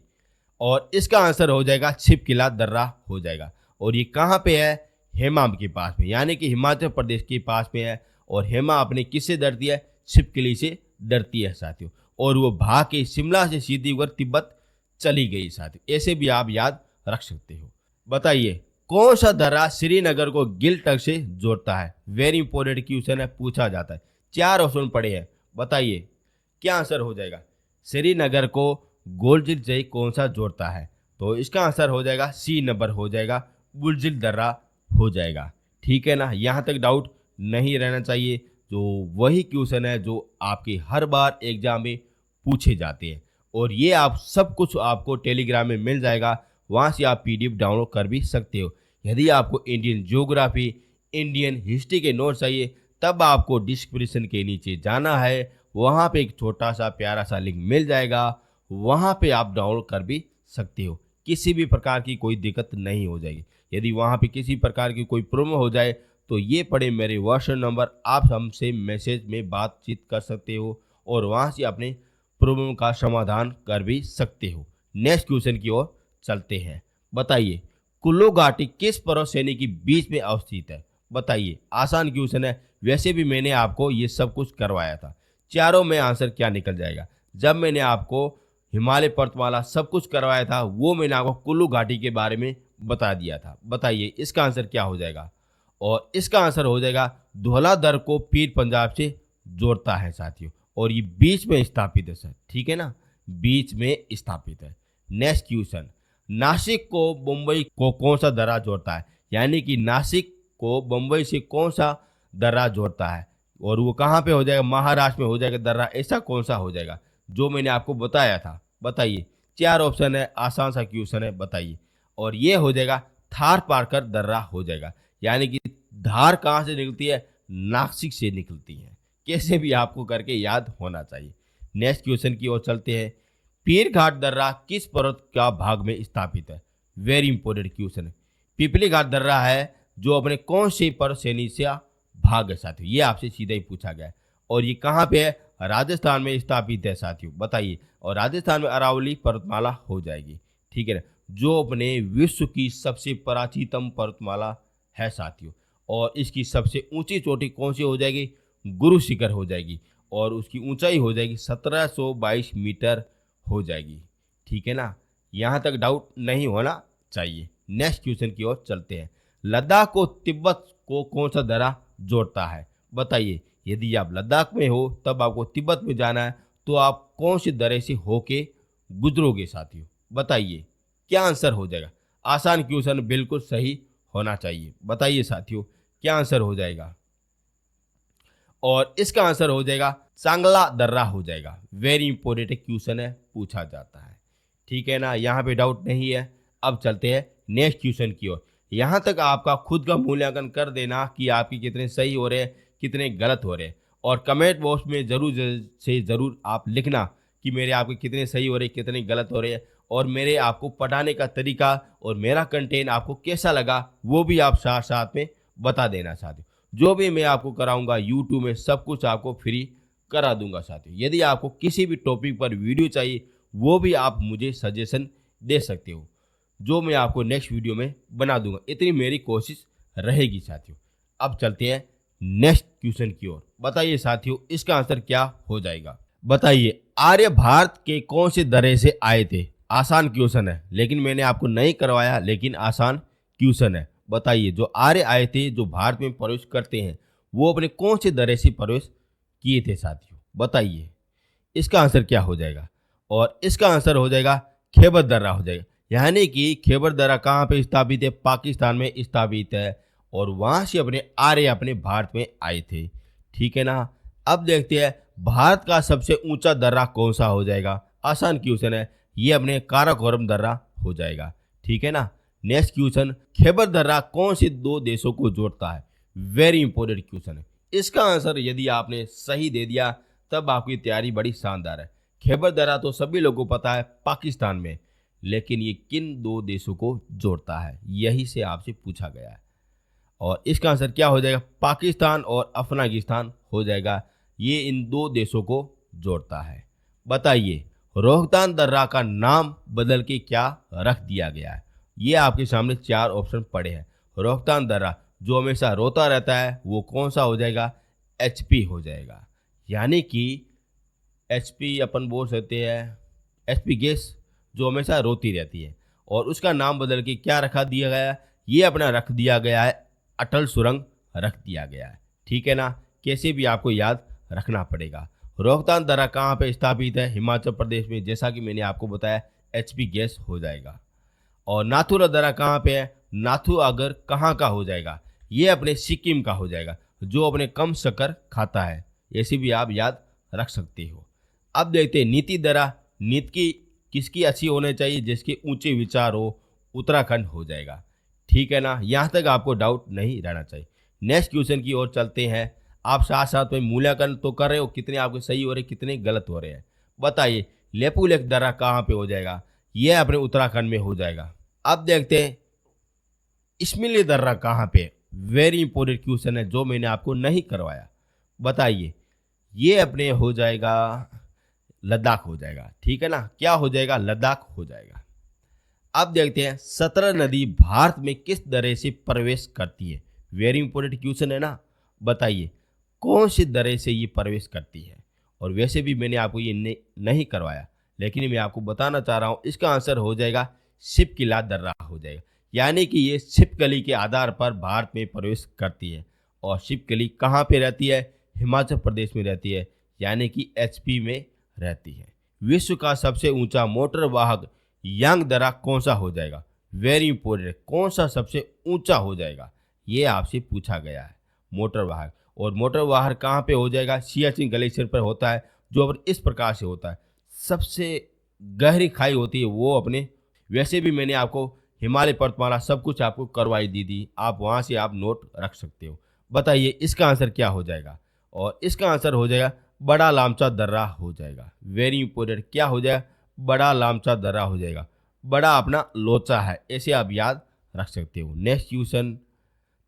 और इसका आंसर हो जाएगा छिपकिला दर्रा हो जाएगा, और ये कहाँ पे है, हेमा के पास में, यानी कि हिमाचल प्रदेश के पास में है। और हेमा अपने किससे डरती है, छिपकली से डरती है साथियों, और वो भाग के शिमला से सीधी होकर तिब्बत चली गई साथियों। ऐसे भी आप याद रख सकते हो। बताइए कौन सा दर्रा श्रीनगर को गिलटक से जोड़ता है। वेरी इंपॉर्टेंट क्वेश्चन है, पूछा जाता है। 4 ऑप्शन पड़े हैं, बताइए क्या आंसर हो जाएगा। श्रीनगर को गोलजिल से कौन सा जोड़ता है, तो इसका आंसर हो जाएगा सी नंबर हो जाएगा, बुलजिल दर्रा हो जाएगा। ठीक है ना, यहाँ तक डाउट नहीं रहना चाहिए। जो वही क्वेश्चन है जो आपके हर बार एग्जाम में पूछे जाते हैं, और ये आप सब कुछ आपको टेलीग्राम में मिल जाएगा, वहाँ से आप पीडीएफ डाउनलोड कर भी सकते हो। यदि आपको इंडियन ज्योग्राफी, इंडियन हिस्ट्री के नोट चाहिए, तब आपको डिस्क्रिप्शन के नीचे जाना है, वहाँ पे एक छोटा सा प्यारा सा लिंक मिल जाएगा, वहाँ पे आप डाउनलोड कर भी सकते हो। किसी भी प्रकार की कोई दिक्कत नहीं हो जाएगी। यदि वहाँ पे किसी प्रकार की कोई प्रॉब्लम हो जाए तो ये पड़े मेरे व्हाट्सएप नंबर, आप हमसे मैसेज में बातचीत कर सकते हो और वहाँ से अपने प्रॉब्लम का समाधान कर भी सकते हो। नेक्स्ट क्वेश्चन की ओर चलते हैं। बताइए कुल्लू घाटी किस पर्वत श्रेणी के बीच में अवस्थित है? बताइए। आसान क्वेश्चन है, वैसे भी मैंने आपको ये सब कुछ करवाया था। चारों में आंसर क्या निकल जाएगा? जब मैंने आपको हिमालय पर्वतमाला सब कुछ करवाया था, वो मैंने आपको कुल्लू घाटी के बारे में बता दिया था। बताइए इसका आंसर क्या हो जाएगा? और इसका आंसर हो जाएगा धौलाधर को पीर पंजाब से जोड़ता है साथियों, और ये बीच में स्थापित है सर, ठीक है ना, बीच में स्थापित है। नेक्स्ट क्वेश्चन, नासिक को मुंबई को कौन सा दर्रा जोड़ता है? यानी कि नासिक को मुंबई से कौन सा दर्रा जोड़ता है, और वो कहाँ पे हो जाएगा? महाराष्ट्र में हो जाएगा दर्रा। ऐसा कौन सा हो जाएगा जो मैंने आपको बताया था? बताइए। चार ऑप्शन है, आसान सा क्वेश्चन है, बताइए। और ये हो जाएगा थार पारकर दर्रा हो जाएगा। यानी कि धार कहाँ से निकलती है? नासिक से निकलती है। कैसे भी आपको करके याद होना चाहिए। नेक्स्ट क्वेश्चन की ओर चलते हैं। पीर घाट दर्रा किस पर्वत का भाग में स्थापित है? वेरी इंपॉर्टेंट क्वेश्चन है। पिपली घाट दर्रा है जो अपने कौन से पर्वत श्रेणी से भाग है साथियों? ये आपसे सीधा ही पूछा गया है। और ये कहाँ पे है? राजस्थान में स्थापित है साथियों, बताइए। और राजस्थान में अरावली पर्वतमाला हो जाएगी, ठीक है ना, जो अपने विश्व की सबसे प्राचीनतम पर्वतमाला है साथियों। और इसकी सबसे ऊंची चोटी कौन सी हो जाएगी? गुरु शिखर हो जाएगी, और उसकी ऊंचाई हो जाएगी 1722 मीटर हो जाएगी, ठीक है ना। यहाँ तक डाउट नहीं होना चाहिए। नेक्स्ट क्वेश्चन की ओर चलते हैं। लद्दाख को तिब्बत को कौन सा दर्रा जोड़ता है? बताइए। यदि आप लद्दाख में हो तब आपको तिब्बत में जाना है, तो आप कौन से दर्रे से होके गुजरोगे साथियों? बताइए क्या आंसर हो जाएगा? आसान क्वेश्चन, बिल्कुल सही होना चाहिए। बताइए साथियों क्या आंसर हो जाएगा? और इसका आंसर हो जाएगा सांगला दर्रा हो जाएगा। वेरी इंपॉर्टेंट क्वेश्चन है, पूछा जाता है, ठीक है ना, यहाँ पे डाउट नहीं है। अब चलते हैं नेक्स्ट क्वेश्चन की ओर। यहाँ तक आपका खुद का मूल्यांकन कर देना कि आपके कितने सही हो रहे हैं, कितने गलत हो रहे हैं, और कमेंट बॉक्स में ज़रूर आप लिखना कि मेरे आपके कितने सही हो रहे हैं, कितने गलत हो रहे हैं, और मेरे आपको पढ़ाने का तरीका और मेरा कंटेंट आपको कैसा लगा वो भी आप साथ साथ में बता देना साथियों। जो भी मैं आपको कराऊंगा यूट्यूब में सब कुछ आपको फ्री करा दूंगा साथियों। यदि आपको किसी भी टॉपिक पर वीडियो चाहिए वो भी आप मुझे सजेशन दे सकते हो, जो मैं आपको नेक्स्ट वीडियो में बना दूंगा। इतनी मेरी कोशिश रहेगी साथियों। अब चलते हैं नेक्स्ट क्वेश्चन की ओर। बताइए साथियों इसका आंसर क्या हो जाएगा? बताइए। आर्य भारत के कौन से दर्रे से आए थे? आसान क्वेश्चन है, लेकिन मैंने आपको नहीं करवाया, लेकिन आसान क्वेश्चन है। बताइए जो आर्य आए थे, जो भारत में प्रवेश करते हैं, वो अपने कौन से दर्रे से प्रवेश किए थे साथियों? बताइए इसका आंसर क्या हो जाएगा? और इसका आंसर हो जाएगा खैबर दर्रा हो जाएगा। यानी कि खैबर दर्रा कहाँ पे स्थापित है? पाकिस्तान में स्थापित है, और वहाँ से अपने आर्य अपने भारत में आए थे, ठीक है ना। अब देखते हैं भारत का सबसे ऊंचा दर्रा कौन सा हो जाएगा? आसान क्वेश्चन है, ये अपने काराकोरम दर्रा हो जाएगा, ठीक है ना। नेक्स्ट क्वेश्चन, खैबर दर्रा कौन से दो देशों को जोड़ता है? वेरी इंपॉर्टेंट क्वेश्चन है। इसका आंसर यदि आपने सही दे दिया तब आपकी तैयारी बड़ी शानदार है। खैबर दर्रा तो सभी लोगों को पता है पाकिस्तान में, लेकिन ये किन दो देशों को जोड़ता है, यही से आपसे पूछा गया है। और इसका आंसर क्या हो जाएगा? पाकिस्तान और अफगानिस्तान हो जाएगा। ये इन दो देशों को जोड़ता है। बताइए रोहतांग दर्रा का नाम बदल के क्या रख दिया गया है? ये आपके सामने चार ऑप्शन पड़े हैं। रोहतांग दर्रा जो हमेशा रोता रहता है वो कौन सा हो जाएगा? एचपी हो जाएगा। यानी कि एचपी अपन बोल सकते हैं एचपी गैस जो हमेशा रोती रहती है, और उसका नाम बदल के क्या रखा दिया गया है? ये अपना रख दिया गया है अटल सुरंग रख दिया गया है, ठीक है ना। कैसे भी आपको याद रखना पड़ेगा। रोहतांग दर्रा कहाँ पे स्थापित है? हिमाचल प्रदेश में, जैसा कि मैंने आपको बताया एचपी गैस हो जाएगा। और नाथुला दर्रा कहाँ पे है? नाथू अगर कहाँ का हो जाएगा? ये अपने सिक्किम का हो जाएगा, जो अपने कम शक्कर खाता है। ऐसे भी आप याद रख सकते हो। अब देखते हैं नीति दर्रा। नीति किसकी अच्छी होनी चाहिए? जिसके ऊंचे विचार हो, उत्तराखंड हो जाएगा, ठीक है ना। यहाँ तक आपको डाउट नहीं रहना चाहिए। नेक्स्ट क्वेश्चन की ओर चलते हैं। आप साथ साथ में मूल्यांकन तो कर रहे हो, कितने आपके सही हो रहे हैं, कितने गलत हो रहे हैं। बताइए लेपुलेख दर्रा कहाँ पे हो जाएगा? यह अपने उत्तराखंड में हो जाएगा। अब देखते हैं इस्मिली दर्रा कहाँ पे? वेरी इंपॉर्टेंट क्वेश्चन है जो मैंने आपको नहीं करवाया। बताइए ये अपने हो जाएगा लद्दाख हो जाएगा, ठीक है ना। क्या हो जाएगा? लद्दाख हो जाएगा। अब देखते हैं 17 नदी भारत में किस दरे से प्रवेश करती है। वेरी इंपॉर्टेंट क्वेश्चन है ना। बताइए कौन सी दरे से ये प्रवेश करती है। और वैसे भी मैंने आपको ये नहीं करवाया, लेकिन मैं आपको बताना चाह रहा हूँ। इसका आंसर हो जाएगा शिपकिला दर्रा हो जाएगा। यानी कि ये छिपकली के आधार पर भारत में प्रवेश करती है। और छिपकली कहाँ पे रहती है? हिमाचल प्रदेश में रहती है, यानी कि एचपी में रहती है। विश्व का सबसे ऊंचा मोटर वाहक यांग दर्रा कौन सा हो जाएगा? वेरी इंपॉर्टेंट, कौन सा सबसे ऊंचा हो जाएगा ये आपसे पूछा गया है। मोटर वाहक, और मोटर वाहक कहाँ पे हो जाएगा? सियाचिन ग्लेशियर पर होता है, जो अब इस प्रकार से होता है। सबसे गहरी खाई होती है वो अपने, वैसे भी मैंने आपको हिमालय पर्वतमाला सब कुछ आपको करवाई दी थी, आप वहाँ से आप नोट रख सकते हो। बताइए इसका आंसर क्या हो जाएगा? और इसका आंसर हो जाएगा बड़ा लामचा दर्रा हो जाएगा। वेरी इंपॉर्टेंट, क्या हो जाएगा? बड़ा लामचा दर्रा हो जाएगा। बड़ा अपना लोचा है, ऐसे आप याद रख सकते हो। नेक्स्ट क्वेश्चन,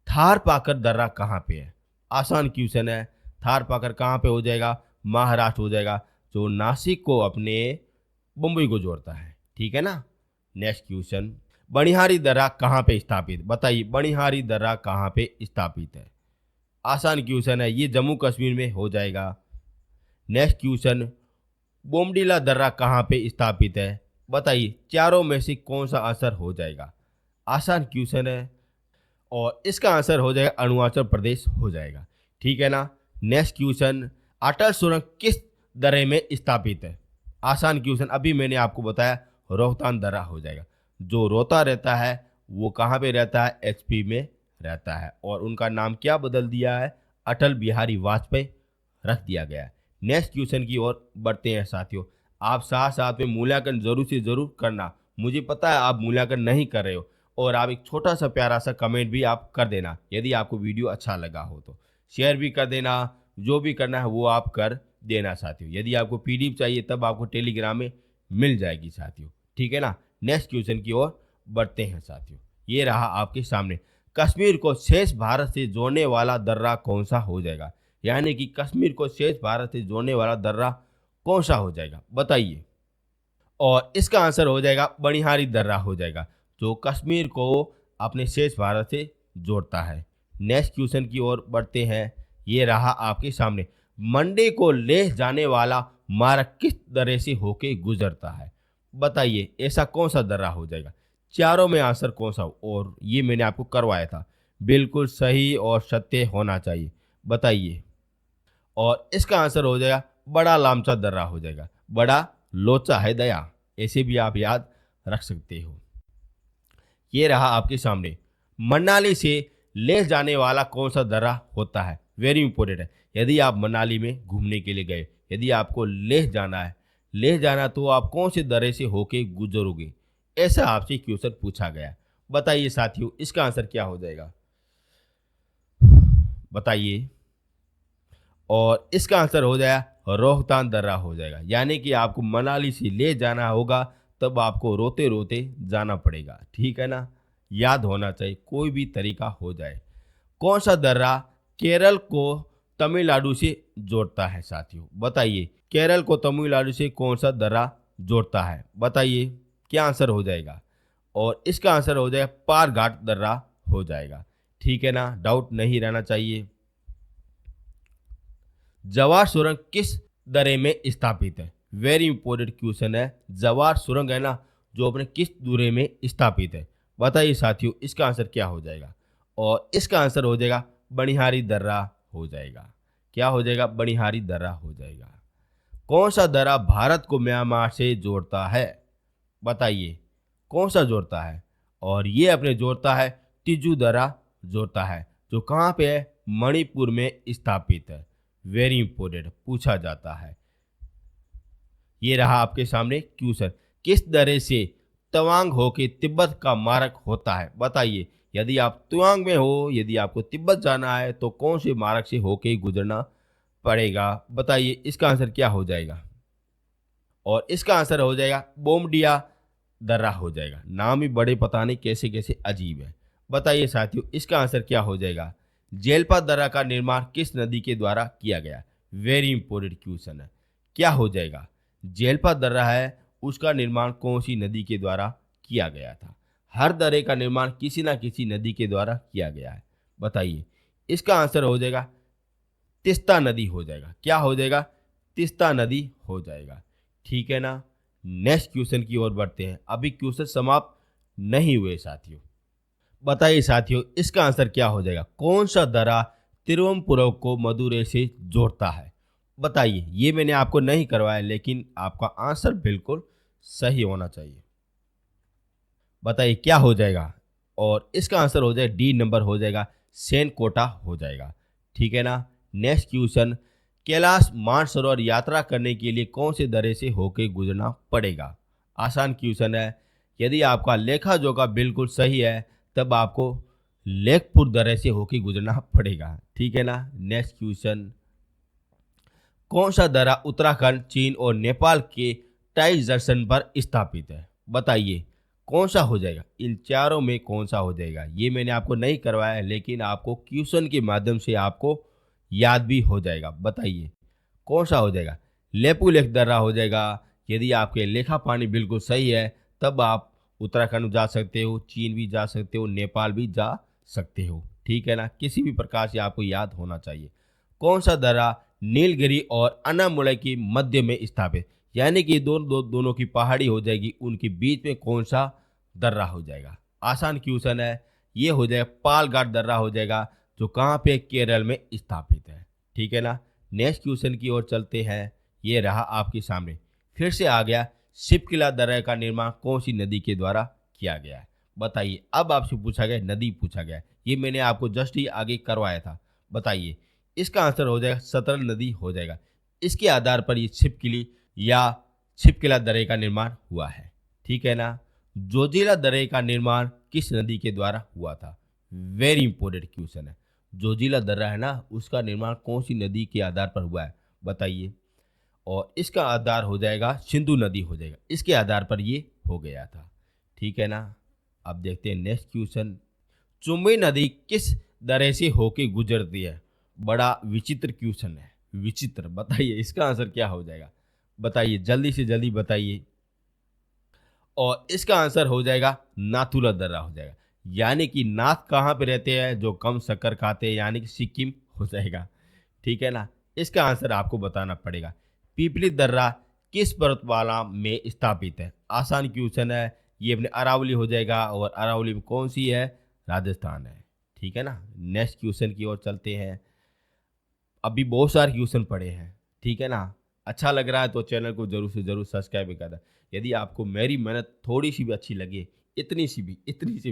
थार पाकर दर्रा कहाँ पे है? आसान क्वेश्चन है। थार पाकर कहाँ पे हो जाएगा? महाराष्ट्र हो जाएगा, जो नासिक को अपने मुंबई को जोड़ता है। ठीक है ना। नेक्स्ट क्वेश्चन, बनिहारी दर्रा कहाँ पे स्थापित? बताइए बनिहारी दर्रा कहाँ पे स्थापित है? आसान क्वेश्चन है, ये जम्मू कश्मीर में हो जाएगा। नेक्स्ट क्वेश्चन, बोमडीला दर्रा कहाँ पे स्थापित है? बताइए चारों में से कौन सा आंसर हो जाएगा? आसान क्वेश्चन है, और इसका आंसर हो जाएगा अरुणाचल प्रदेश हो जाएगा। ठीक है ना। नेक्स्ट क्वेश्चन, अटल सुरंग किस दर्रे में स्थापित है? आसान क्वेश्चन, अभी मैंने आपको बताया रोहतांग दर्रा हो जाएगा। जो रोहता रहता है वो कहाँ पे रहता है? एचपी में रहता है, और उनका नाम क्या बदल दिया है? अटल बिहारी वाजपेयी रख दिया गया है। नेक्स्ट क्वेश्चन की ओर बढ़ते हैं साथियों। आप साथ साथ में मूल्यांकन जरूर से जरूर करना। मुझे पता है आप मूल्यांकन नहीं कर रहे हो, और आप एक छोटा सा प्यारा सा कमेंट भी आप कर देना। यदि आपको वीडियो अच्छा लगा हो तो शेयर भी कर देना, जो भी करना है वो आप कर देना साथियों। यदि आपको पीडीएफ चाहिए तब आपको टेलीग्राम में मिल जाएगी साथियों। ठीक है ना। नेक्स्ट क्वेश्चन की ओर बढ़ते हैं साथियों। ये रहा आपके सामने, कश्मीर को शेष भारत से जोड़ने वाला दर्रा कौन सा हो जाएगा? यानी कि कश्मीर को शेष भारत से जोड़ने वाला दर्रा कौन सा हो जाएगा? बताइए। और इसका आंसर हो जाएगा बनिहारी दर्रा हो जाएगा, जो कश्मीर को अपने शेष भारत से जोड़ता है। नेक्स्ट क्वेश्चन की ओर बढ़ते हैं। ये रहा आपके सामने, मंडी को ले जाने वाला मार्ग किस दर्रे से होके गुजरता है? बताइए ऐसा कौन सा दर्रा हो जाएगा? चारों में आंसर कौन सा हो? और ये मैंने आपको करवाया था, बिल्कुल सही और सत्य होना चाहिए। बताइए। और इसका आंसर हो जाएगा बड़ा लामचा दर्रा हो जाएगा। बड़ा लोचा है दया, ऐसे भी आप याद रख सकते हो। ये रहा आपके सामने, मनाली से ले जाने वाला कौन सा दर्रा होता है? वेरी इंपॉर्टेंट है। यदि आप मनाली में घूमने के लिए गए, यदि आपको लेह जाना है, लेह जाना तो आप कौन से दर्रे से होके गुजरोगे? ऐसा आपसे क्वेश्चन पूछा गया। बताइए साथियों इसका आंसर क्या हो जाएगा? बताइए। और इसका आंसर हो जाएगा रोहतांग दर्रा हो जाएगा। यानी कि आपको मनाली से ले जाना होगा, तब आपको रोते रोते जाना पड़ेगा। ठीक है ना। याद होना चाहिए, कोई भी तरीका हो जाए। कौन सा दर्रा केरल को तमिलनाडु से जोड़ता है साथियों? बताइए केरल को तमिलनाडु से कौन सा दर्रा जोड़ता है? बताइए क्या आंसर हो जाएगा? और इसका आंसर हो जाएगा पार घाट दर्रा हो जाएगा। ठीक है ना, डाउट नहीं रहना चाहिए। जवार सुरंग किस दर्रे में स्थापित है? वेरी इंपॉर्टेंट क्वेश्चन है। जवार सुरंग है ना, जो अपने किस दर्रे में स्थापित है? बताइए साथियों इसका आंसर क्या हो जाएगा? और इसका आंसर हो जाएगा बनिहारी दर्रा हो जाएगा। क्या हो जाएगा? बनिहारी दर्रा हो जाएगा। कौन सा दर्रा भारत को म्यांमार से जोड़ता है? बताइए कौन सा जोड़ता है? और ये अपने जोड़ता है तिजू दर्रा जोड़ता है, जो कहाँ पे है? मणिपुर में स्थापित है। वेरी इंपॉर्टेंट पूछा जाता है। ये रहा आपके सामने क्वेश्चन, किस दर्रे से तवांग होके तिब्बत का मार्ग होता है? बताइए यदि आप तवांग में हो, यदि आपको तिब्बत जाना है तो कौन से मार्ग से होके गुजरना पड़ेगा? बताइए इसका आंसर क्या हो जाएगा? और इसका आंसर हो जाएगा बोमडिया दर्रा हो जाएगा। नाम ही बड़े पता नहीं कैसे कैसे अजीब है। बताइए साथियों इसका आंसर क्या हो जाएगा? जेलपा दर्रा का निर्माण किस नदी के द्वारा किया गया? वेरी इंपॉर्टेंट क्वेश्चन है। क्या हो जाएगा? जेलपा दर्रा है, उसका निर्माण कौन सी नदी के द्वारा किया गया था। हर दर्रे का निर्माण किसी ना किसी नदी के द्वारा किया गया है। बताइए, इसका आंसर हो जाएगा तिस्ता नदी हो जाएगा। क्या हो जाएगा? तिस्ता नदी हो जाएगा। ठीक है ना। नेक्स्ट क्वेश्चन की ओर बढ़ते हैं। अभी क्वेश्चन समाप्त नहीं हुए साथियों। बताइए साथियों, इसका आंसर क्या हो जाएगा? कौन सा दर्रा तिरुवनंतपुरम को मदुरै से जोड़ता है? बताइए, ये मैंने आपको नहीं करवाया, लेकिन आपका आंसर बिल्कुल सही होना चाहिए। बताइए क्या हो जाएगा? और इसका आंसर हो जाएगा डी नंबर हो जाएगा, सेनकोटा हो जाएगा। ठीक है ना। नेक्स्ट क्वेश्चन, कैलाश मानसरोवर यात्रा करने के लिए कौन से दर्रे से होकर गुजरना पड़ेगा? आसान क्वेश्चन है। यदि आपका लेखा जोखा बिल्कुल सही है तब आपको लेखपुर दर्रे से होकर गुजरना पड़ेगा। ठीक है ना। नेक्स्ट क्वेश्चन, कौन सा दर्रा उत्तराखंड, चीन और नेपाल के टाई जंक्शन पर स्थापित है? बताइए कौन सा हो जाएगा? इन चारों में कौन सा हो जाएगा? ये मैंने आपको नहीं करवाया है, लेकिन आपको क्वेश्चन के माध्यम से आपको याद भी हो जाएगा। बताइए कौन सा हो जाएगा? लेपू लेख दर्रा हो जाएगा। यदि आपके लेखा पानी बिल्कुल सही है तब आप उत्तराखंड जा सकते हो, चीन भी जा सकते हो, नेपाल भी जा सकते हो। ठीक है ना। किसी भी प्रकार से आपको याद होना चाहिए। कौन सा दर्रा नीलगिरी और अनामुड़े के मध्य में स्थापित, यानी कि दोनों की पहाड़ी हो जाएगी, उनके बीच में कौन सा दर्रा हो जाएगा? आसान क्वेश्चन है। ये हो जाएगा पालघाट दर्रा हो जाएगा, जो कहाँ पे? केरल में स्थापित है। ठीक है ना। नेक्स्ट क्वेश्चन की ओर चलते हैं। ये रहा आपके सामने। फिर से आ गया, शिपकिला दर्रा का निर्माण कौन सी नदी के द्वारा किया गया है? बताइए। अब आपसे पूछा गया, नदी पूछा गया। ये मैंने आपको जस्ट ही आगे करवाया था। बताइए, इसका आंसर हो जाएगा सतलज नदी हो जाएगा। इसके आधार पर ये छिपकिली या छिपकिला दर्रे का निर्माण हुआ है। ठीक है ना। जोजिला दर्रे का निर्माण किस नदी के द्वारा हुआ था? वेरी इंपॉर्टेंट क्वेश्चन है। जोजिला दर्रा है ना, उसका निर्माण कौन सी नदी के आधार पर हुआ है? बताइए। और इसका आधार हो जाएगा सिंधु नदी हो जाएगा। इसके आधार पर ये हो गया था। ठीक है ना। अब देखते हैं नेक्स्ट क्वेश्चन, चुम्बी नदी किस दर्रे से होके गुजरती है? बड़ा विचित्र क्वेश्चन है, विचित्र। बताइए इसका आंसर क्या हो जाएगा? बताइए जल्दी से जल्दी बताइए। और इसका आंसर हो जाएगा नाथुला दर्रा हो जाएगा। यानी कि नाथ कहाँ पे रहते हैं? जो कम शक्कर खाते हैं, यानी कि सिक्किम हो जाएगा। ठीक है ना। इसका आंसर आपको बताना पड़ेगा। पीपली दर्रा किस पर्वतमाला में स्थापित है? आसान क्वेश्चन है। ये अपने अरावली हो जाएगा, और अरावली में कौन सी है? राजस्थान है। ठीक है ना। नेक्स्ट क्वेश्चन की ओर चलते हैं। अभी बहुत सारे क्वेश्चन पड़े हैं। ठीक है ना। अच्छा लग रहा है तो चैनल को जरूर से जरूर सब्सक्राइब भी करना। यदि आपको मेरी मेहनत थोड़ी सी भी अच्छी लगे, इतनी सी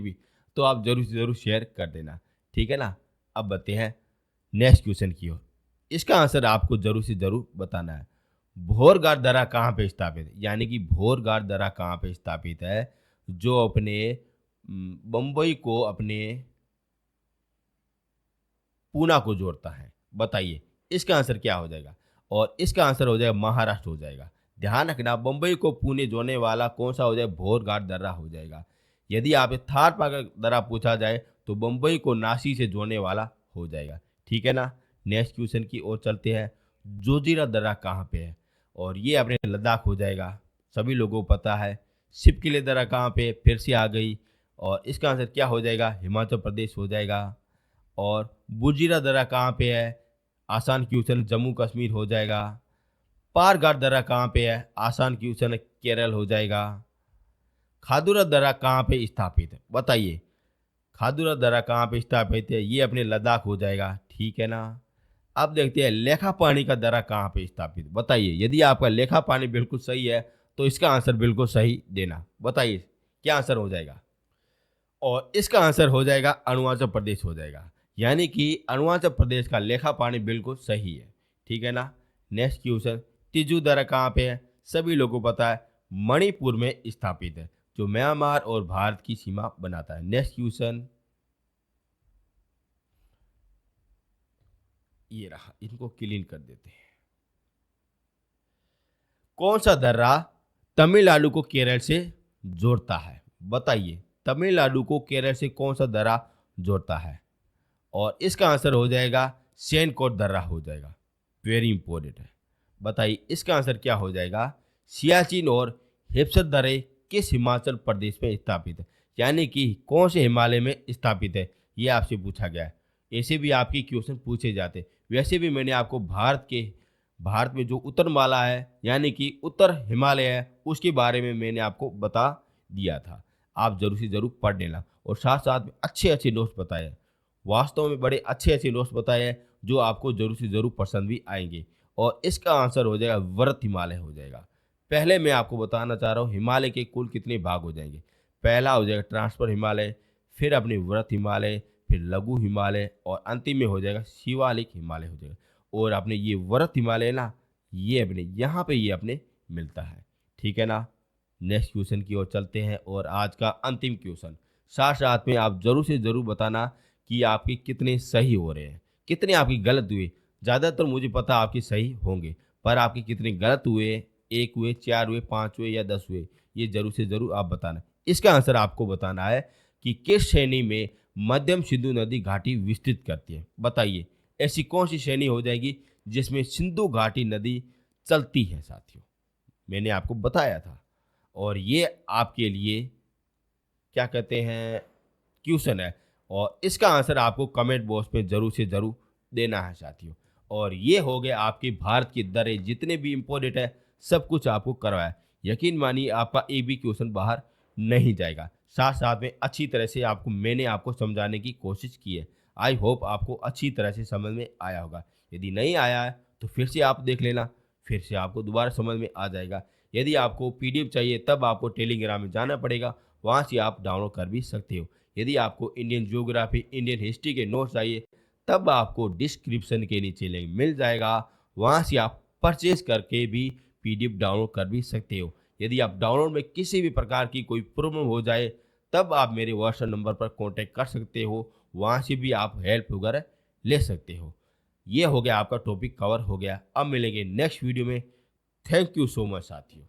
भी, तो आप जरूर से जरूर शेयर कर देना। ठीक है ना। अब बढ़ते हैं नेक्स्ट क्वेश्चन की ओर। इसका आंसर आपको जरूर से जरूर बताना है। भोरगाड़ दर्रा कहाँ पे स्थापित है? यानी कि भोरगाड़ दर्रा कहाँ पे स्थापित है, जो अपने बम्बई को अपने पूना को जोड़ता है? बताइए इसका आंसर क्या हो जाएगा? और इसका आंसर हो जाएगा महाराष्ट्र हो जाएगा। ध्यान रखना, बम्बई को पुणे जोड़ने वाला कौन सा हो जाए? भोरघाट दर्रा हो जाएगा। यदि आप थार पाकर दर्रा पूछा जाए तो बम्बई को नासिक से जोड़ने वाला हो जाएगा। ठीक है ना। नेक्स्ट क्वेश्चन की ओर चलते हैं। जोजिला दर्रा कहाँ पे है? और ये अपने लद्दाख हो जाएगा, सभी लोगों को पता है। शिपकिले दर्रा कहाँ पे? फिर से आ गई। और इसका आंसर क्या हो जाएगा? हिमाचल प्रदेश हो जाएगा। और बुजिरा दर्रा कहाँ पे है? आसान क्वेश्चन, जम्मू कश्मीर हो जाएगा। पारघाट दर्रा कहाँ पे है? आसान क्वेश्चन, केरल हो जाएगा। खादुरा दर्रा कहाँ पे स्थापित है? बताइए खादुरा दर्रा कहाँ पे स्थापित है? ये अपने लद्दाख हो जाएगा। ठीक है ना। अब देखते हैं लेखा पानी का दर्रा कहाँ पे स्थापित है? बताइए। यदि आपका लेखा पानी बिल्कुल सही है तो इसका आंसर बिल्कुल सही देना। बताइए क्या आंसर हो जाएगा? और इसका आंसर हो जाएगा अरुणाचल प्रदेश हो जाएगा। यानी कि अरुणाचल प्रदेश का लेखा पानी बिल्कुल सही है। ठीक है ना। नेक्स्ट क्वेश्चन, तिजू दर्रा कहाँ पे है? सभी लोगों को पता है, मणिपुर में स्थापित है, जो म्यांमार और भारत की सीमा बनाता है। नेक्स्ट क्वेश्चन ये रहा, इनको क्लीन कर देते हैं। कौन सा दर्रा तमिलनाडु को केरल से जोड़ता है? बताइए तमिलनाडु को केरल से कौन सा दर्रा जोड़ता है? और इसका आंसर हो जाएगा सेनकोट दर्रा हो जाएगा। वेरी इंपॉर्टेंट है। बताइए इसका आंसर क्या हो जाएगा? सियाचिन और हिप्सर दर्रे किस हिमाचल प्रदेश में स्थापित है, यानी कि कौन से हिमालय में स्थापित है, ये आपसे पूछा गया है। ऐसे भी आपके क्वेश्चन पूछे जाते हैं। वैसे भी मैंने आपको भारत में जो उत्तरमाला है यानी कि उत्तर हिमालय है उसके बारे में मैंने आपको बता दिया था। आप जरूर से जरूर पढ़ लेना और साथ साथ में अच्छे अच्छे नोट्स बताए हैं। वास्तव में बड़े अच्छे अच्छे नोट्स बताए हैं जो आपको जरूर से जरूर पसंद भी आएंगे। और इसका आंसर हो जाएगा वृत्त हिमालय हो जाएगा। पहले मैं आपको बताना चाह रहा हूँ हिमालय के कुल कितने भाग हो जाएंगे। पहला हो जाएगा ट्रांसफर हिमालय, फिर अपने वृत्त हिमालय, फिर लघु हिमालय और अंतिम में हो जाएगा शिवालिक हिमालय हो जाएगा। और अपने ये वृत्त हिमालय ना, ये अपने यहाँ पे ये अपने मिलता है। ठीक है ना। नेक्स्ट क्वेश्चन की ओर चलते हैं और आज का अंतिम क्वेश्चन। साथ साथ में आप जरूर से जरूर बताना कि आपके कितने सही हो रहे हैं, कितने आपकी गलत हुए। ज़्यादातर मुझे पता आपके सही होंगे, पर आपके कितने गलत हुए, 1 हुए, 4 हुए, 5 हुए या 10 हुए, ये जरूर से जरूर आप बताना। इसका आंसर आपको बताना है कि किस श्रेणी में मध्यम सिंधु नदी घाटी विस्तृत करती है। बताइए ऐसी कौन सी श्रेणी हो जाएगी जिसमें सिंधु घाटी नदी चलती है साथियों। मैंने आपको बताया था और ये आपके लिए क्या कहते हैं क्वेश्चन है और इसका आंसर आपको कमेंट बॉक्स में जरूर से जरूर देना है साथियों। और ये हो गए आपके भारत की दरें, जितने भी इम्पोर्टेंट है सब कुछ आपको करवाया। यकीन मानिए आपका एक भी क्वेश्चन बाहर नहीं जाएगा। साथ साथ में अच्छी तरह से मैंने आपको समझाने की कोशिश की है। आई होप आपको अच्छी तरह से समझ में आया होगा। यदि नहीं आया है तो फिर से आप देख लेना, फिर से आपको दोबारा समझ में आ जाएगा। यदि आपको पीडीएफ चाहिए तब आपको टेलीग्राम में जाना पड़ेगा, वहाँ से आप डाउनलोड कर भी सकते हो। यदि आपको इंडियन ज्योग्राफी, इंडियन हिस्ट्री के नोट्स चाहिए तब आपको डिस्क्रिप्शन के नीचे लिंक मिल जाएगा, वहाँ से आप परचेज करके भी पीडीएफ डाउनलोड कर भी सकते हो। यदि आप डाउनलोड में किसी भी प्रकार की कोई प्रॉब्लम हो जाए तब आप मेरे व्हाट्सएप नंबर पर कांटेक्ट कर सकते हो, वहाँ से भी आप हेल्प वगैरह ले सकते हो। ये हो गया आपका टॉपिक कवर हो गया। अब मिलेंगे नेक्स्ट वीडियो में। थैंक यू सो मच साथियों।